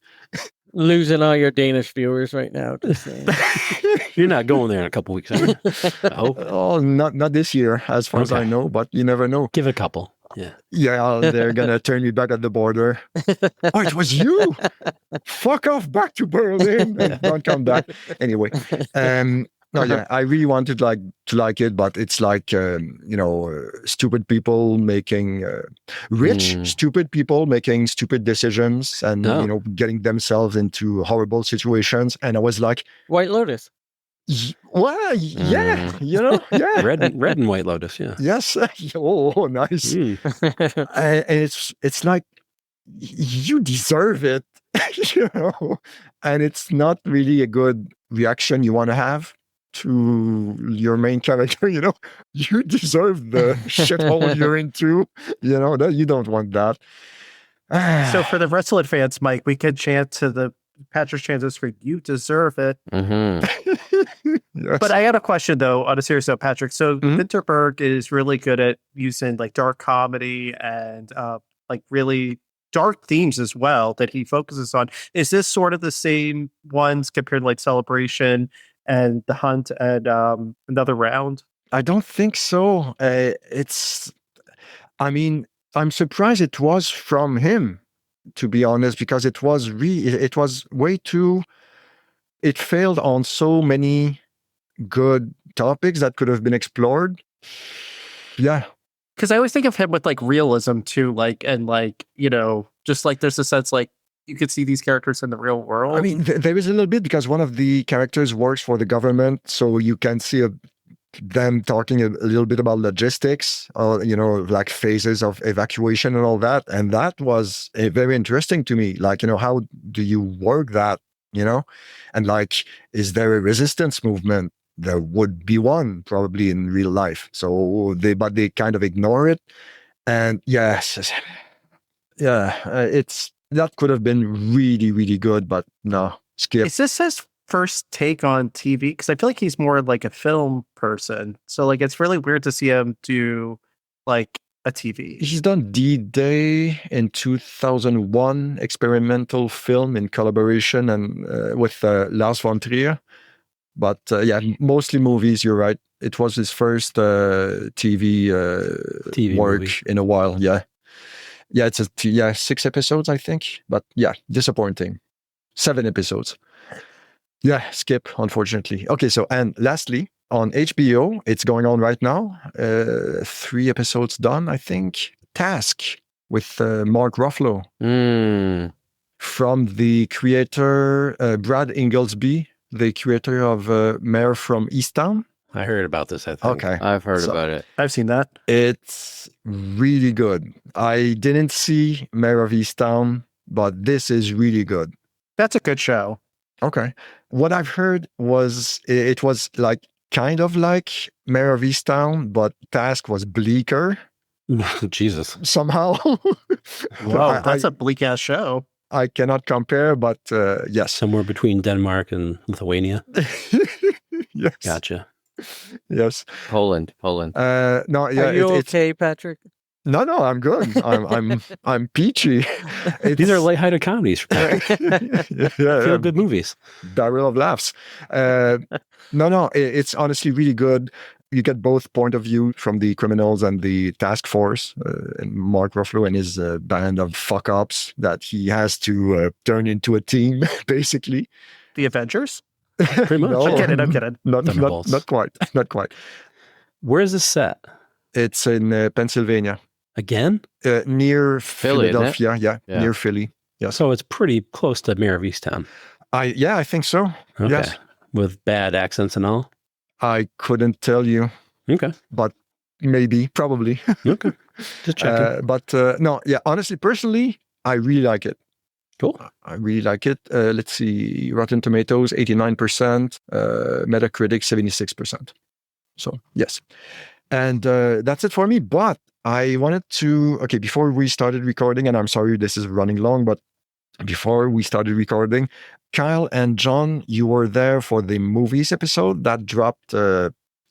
Losing all your Danish viewers right now. Just saying. You're not going there in a couple weeks, are you? I hope. Oh, not this year, as far as I know, but you never know. Give it a couple. Yeah. Yeah, they're going to turn me back at the border. Oh, it was you? Fuck off back to Berlin and don't come back. Anyway, no, yeah, I really wanted to like it, but it's like, stupid people making, rich, stupid people making stupid decisions and, getting themselves into horrible situations. And I was like, White Lotus. Well, yeah, yeah. Red and White Lotus, yeah. Yes. Oh, nice. And it's like you deserve it, and it's not really a good reaction you want to have to your main character. You deserve the shithole you're into. That you don't want that. So for the wrestling fans, Mike, we could chant to the Patrick's chances for "You deserve it." Yes. But I got a question though, on a serious note, Patrick. So Winterberg is really good at using like dark comedy and like really dark themes as well that he focuses on. Is this sort of the same ones compared to like Celebration and The Hunt and Another Round? I don't think so. I'm surprised it was from him, to be honest, because it was way too. It failed on so many good topics that could have been explored. Yeah. Because I always think of him with like realism too, just like there's a sense like you could see these characters in the real world. I mean, there is a little bit because one of the characters works for the government, so you can see them talking a little bit about logistics, like phases of evacuation and all that. And that was very interesting to me. Like, how do you work that? And like, is there a resistance movement? There would be one probably in real life. So they kind of ignore it. And yes, that could have been really, really good, but no, skip. Is this his first take on TV? Because I feel like he's more like a film person. So like, it's really weird to see him do like a TV. He's done D-Day in 2001, experimental film in collaboration and with Lars von Trier. But mostly movies. You're right. It was his first TV work movie in a while. Yeah, it's 6 episodes, I think. But yeah, disappointing. 7 episodes. Yeah, skip, unfortunately. Okay, so and lastly, on HBO, it's going on right now. 3 episodes done, I think. Task with Mark Ruffalo. From the creator, Brad Inglesby, the creator of Mayor from Easttown. I heard about this, I think. Okay. I've heard about it. I've seen that. It's really good. I didn't see Mayor of Easttown, but this is really good. That's a good show. Okay. What I've heard was it was like kind of like Mayor of Easttown, but Task was bleaker. Jesus. Somehow. Wow, that's a bleak ass show. I cannot compare, but yes. Somewhere between Denmark and Lithuania. Yes. Gotcha. Yes. Poland. No, yeah. Are you okay, Patrick? No, I'm good. I'm peachy. These are lighthearted comedies. Feel good movies. Barrel of laughs. No, it's honestly really good. You get both point of view from the criminals and the task force, and Mark Ruffalo and his band of fuck-ups that he has to turn into a team, basically. The Avengers? Pretty much. No, I'm kidding. Not quite. Where is this set? It's in Pennsylvania. Again? Near Philly, Philadelphia. Yeah, Yeah. near Philly. Yes. So it's pretty close to Mayor of Easttown. I think so. Okay. Yes. With bad accents and all? I couldn't tell you, Okay. but maybe, probably. Okay. Just checking. Honestly, personally, I really like it. Cool. I really like it. Let's see, Rotten Tomatoes, 89%, Metacritic, 76%. So, yes. And that's it for me. But I wanted to, before we started recording, and I'm sorry this is running long, but before we started recording, Kyle and John, you were there for the movies episode that dropped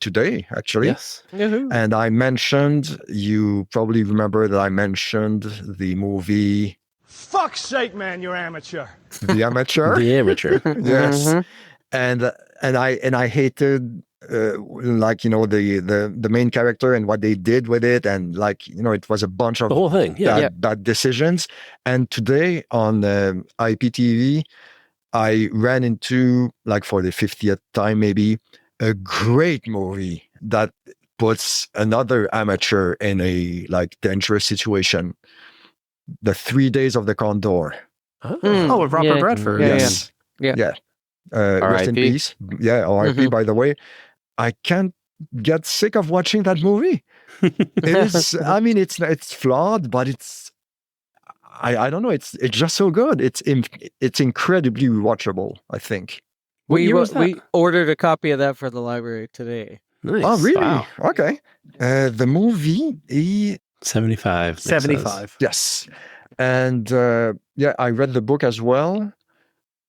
today, actually. Yes. And I mentioned, you probably remember that I mentioned the movie. Fuck's sake, man, you're amateur. The Amateur. The Amateur. Yes. And I hated the main character and what they did with it, and it was a bunch of The whole thing. Yeah. bad decisions. And today on IPTV, I ran into, for the 50th time maybe, a great movie that puts another amateur in a dangerous situation. The 3 Days of the Condor. Oh, with Robert Redford. Yes. Yeah. Rest in peace. Yeah, R.I.P. By the way. I can't get sick of watching that movie. It is. I mean, it's flawed, but it's. I don't know. It's just so good. It's incredibly watchable, I think. What year was that? We ordered a copy of that for the library today. Nice. Oh, really? Wow. Okay. The movie. 75. 75. Yes. And I read the book as well.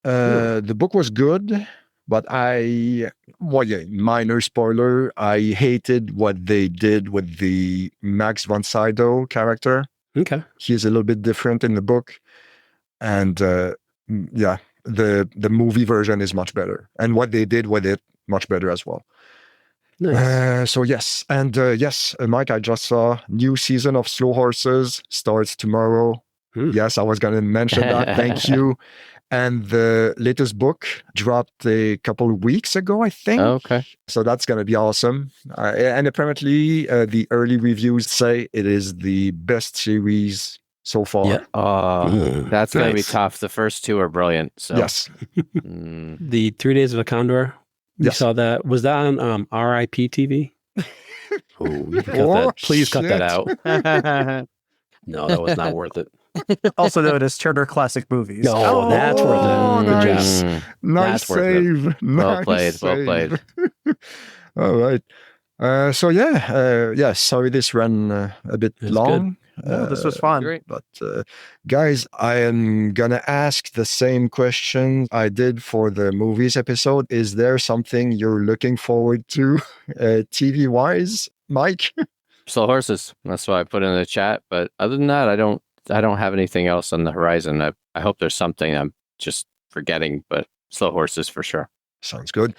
The book was good, but minor spoiler, I hated what they did with the Max von Sydow character. Okay. He's a little bit different in the book. And the movie version is much better. And what they did with it, much better as well. Nice. So yes. And yes, Mike, I just saw new season of Slow Horses starts tomorrow. Yes, I was going to mention that. Thank you. And the latest book dropped a couple of weeks ago, I think. Okay. So that's going to be awesome. And apparently, the early reviews say it is the best series so far. Yeah. That's going to be Nice. tough. The first two are brilliant. So. Yes. The 3 Days of the Condor. You Yes. saw that. Was that on RIP TV? Oh, you can cut that. Please cut that out. No, that was not worth it. Also known as Turner Classic Movies. No, that's worth it. Good nice. job. Nice That's worth it. save. Well Nice played. save. Well played. All right. Sorry this ran a bit It's long. No, this was fun. Great. But guys, I am gonna ask the same question I did for the movies episode. Is there something you're looking forward to, TV wise, Mike? Slow Horses. That's what I put in the chat. But other than that, I don't have anything else on the horizon. I hope there's something I'm just forgetting, but Slow Horses for sure. Sounds good.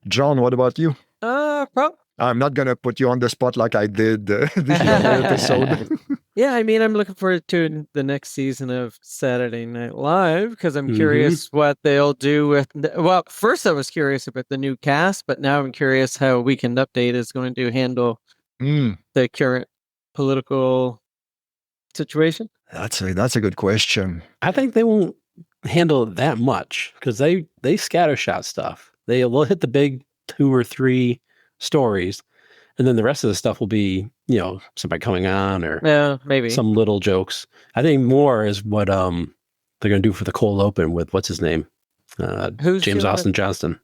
John, what about you? I'm not gonna put you on the spot like I did the other episode. Yeah, I mean, I'm looking forward to the next season of Saturday Night Live because I'm curious what they'll do with. Well, first I was curious about the new cast, but now I'm curious how Weekend Update is going to handle the current political situation. That's a good question. I think they won't handle it that much because they scattershot stuff. They'll hit the big 2 or 3 stories, and then the rest of the stuff will be, somebody coming on or Maybe some little jokes. I think more is what they're going to do for the cold open with what's his name, Who's James doing Austin it? Johnston.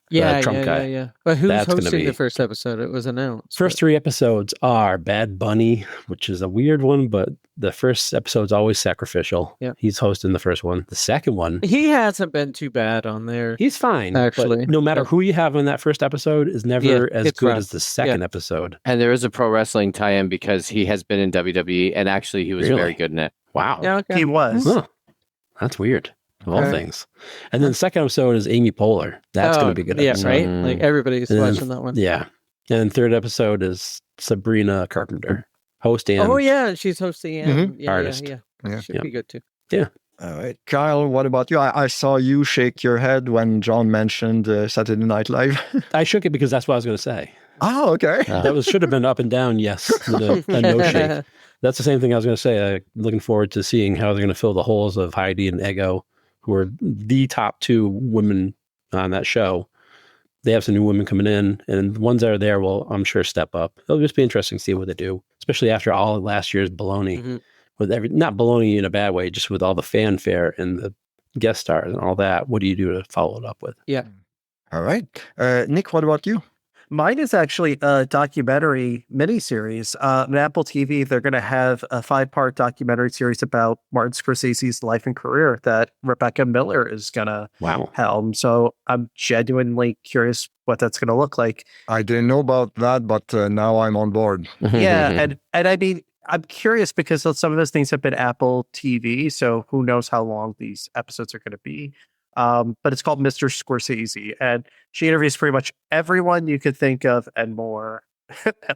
Yeah, Trump guy. Yeah. But who's That's gonna hosting be- the first episode? It was announced. First 3 episodes are Bad Bunny, which is a weird one, but the first episode's always sacrificial. Yeah. He's hosting the first one. The second one, He hasn't been too bad on there. he's fine. Actually. but no matter who you have in that first episode is never as it's good rough. as the second episode. And there is a pro wrestling tie-in because he has been in WWE, and actually he was Really? very good in it. Wow. Yeah, okay. He was. Huh. That's weird. Of all Okay. things. And then the second episode is Amy Poehler. That's going to be a good Yeah, episode. right? Like everybody's And then- watching that one. Yeah. And third episode is Sabrina Carpenter, host and Oh, yeah. She's hosting. Artist. Yeah. Should be good too. All right, Kyle, what about you? I saw you shake your head when John mentioned Saturday Night Live. I shook it because that's what I was going to say. Oh, okay. That should have been up and down, yes, with a no shake. That's the same thing I was going to say. Looking forward to seeing how they're going to fill the holes of Heidi and Ego, who are the top 2 women on that show. They have some new women coming in, and the ones that are there will, I'm sure, step up. It'll just be interesting to see what they do, especially after all of last year's baloney. Mhm. With not baloney in a bad way, just with all the fanfare and the guest stars and all that. What do you do to follow it up with? Yeah. All right. Nick, what about you? Mine is actually a documentary miniseries. On Apple TV, they're going to have a 5-part documentary series about Martin Scorsese's life and career that Rebecca Miller is going to helm. So I'm genuinely curious what that's going to look like. I didn't know about that, but now I'm on board. Yeah, and I mean, I'm curious because some of those things have been Apple TV, so who knows how long these episodes are going to be. But it's called Mr. Scorsese, and she interviews pretty much everyone you could think of and more,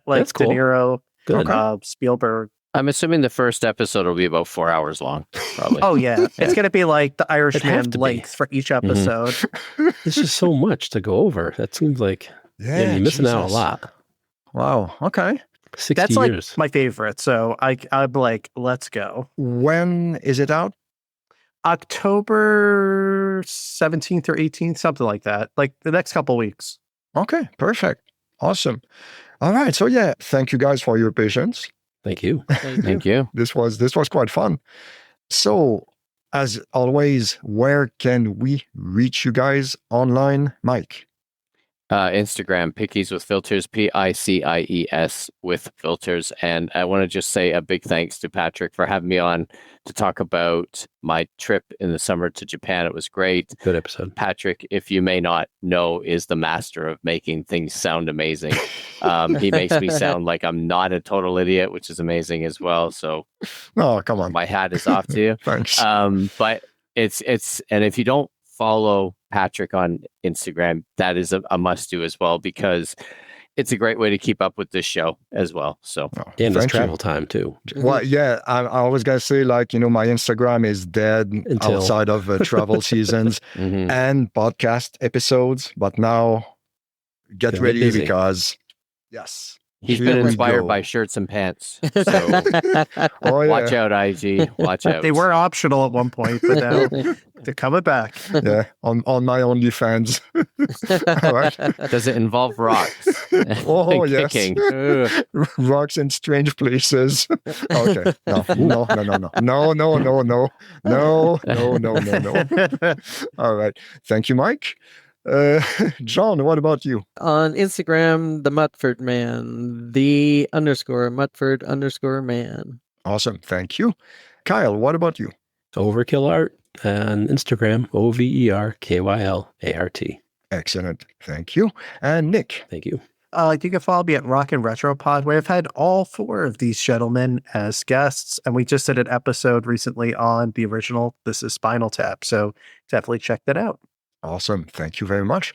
like That's cool. De Niro, Good. Spielberg. I'm assuming the first episode will be about 4 hours long, probably. Oh yeah, it's going to be like the Irishman to be. length for each episode. There's just so much to go over. That seems like you're missing out a lot. Wow. Okay. 60 That's years. like my favorite. So I'm like, let's go. When is it out? October 17th or 18th, something like that. Like the next couple weeks. Okay. Perfect. Awesome. All right. So yeah, thank you guys for your patience. Thank you. Thank you. This was quite fun. So, as always, where can we reach you guys online, Mike? Instagram, Pickies with Filters, PICIES with Filters. And I want to just say a big thanks to Patrick for having me on to talk about my trip in the summer to Japan. It was great. Good episode. Patrick, if you may not know, is the master of making things sound amazing. He makes me sound like I'm not a total idiot, which is amazing as well. So, oh, come on, my hat is off to you. Thanks. But it's and if you don't follow Patrick on Instagram, that is a must do as well, because it's a great way to keep up with this show as well. So and it's travel time too. Well, yeah, I always gotta say, like, my Instagram is dead outside of travel seasons and podcast episodes. But now, get ready busy. Because yes. He's been inspired by shirts and pants. So watch out, IG. Watch out. They were optional at one point, but now they're coming back. Yeah, on my OnlyFans. All right. Does it involve rocks? Oh, yes. Kicking? Rocks in strange places. Okay. No. All right. Thank you, Mike. John, what about you? On Instagram, the Mutford Man, the _Mutford_man. Awesome. Thank you. Kyle, what about you? Overkill Art and Instagram, OVERKYLART. Excellent. Thank you. And Nick. Thank you. You can follow me at Rock and Retro Pod, where I've had all 4 of these gentlemen as guests, and we just did an episode recently on the original This is Spinal Tap, so definitely check that out. Awesome. Thank you very much.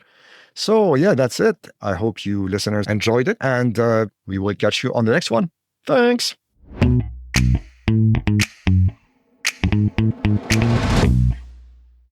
So, yeah, that's it. I hope you listeners enjoyed it, and we will catch you on the next one. Thanks.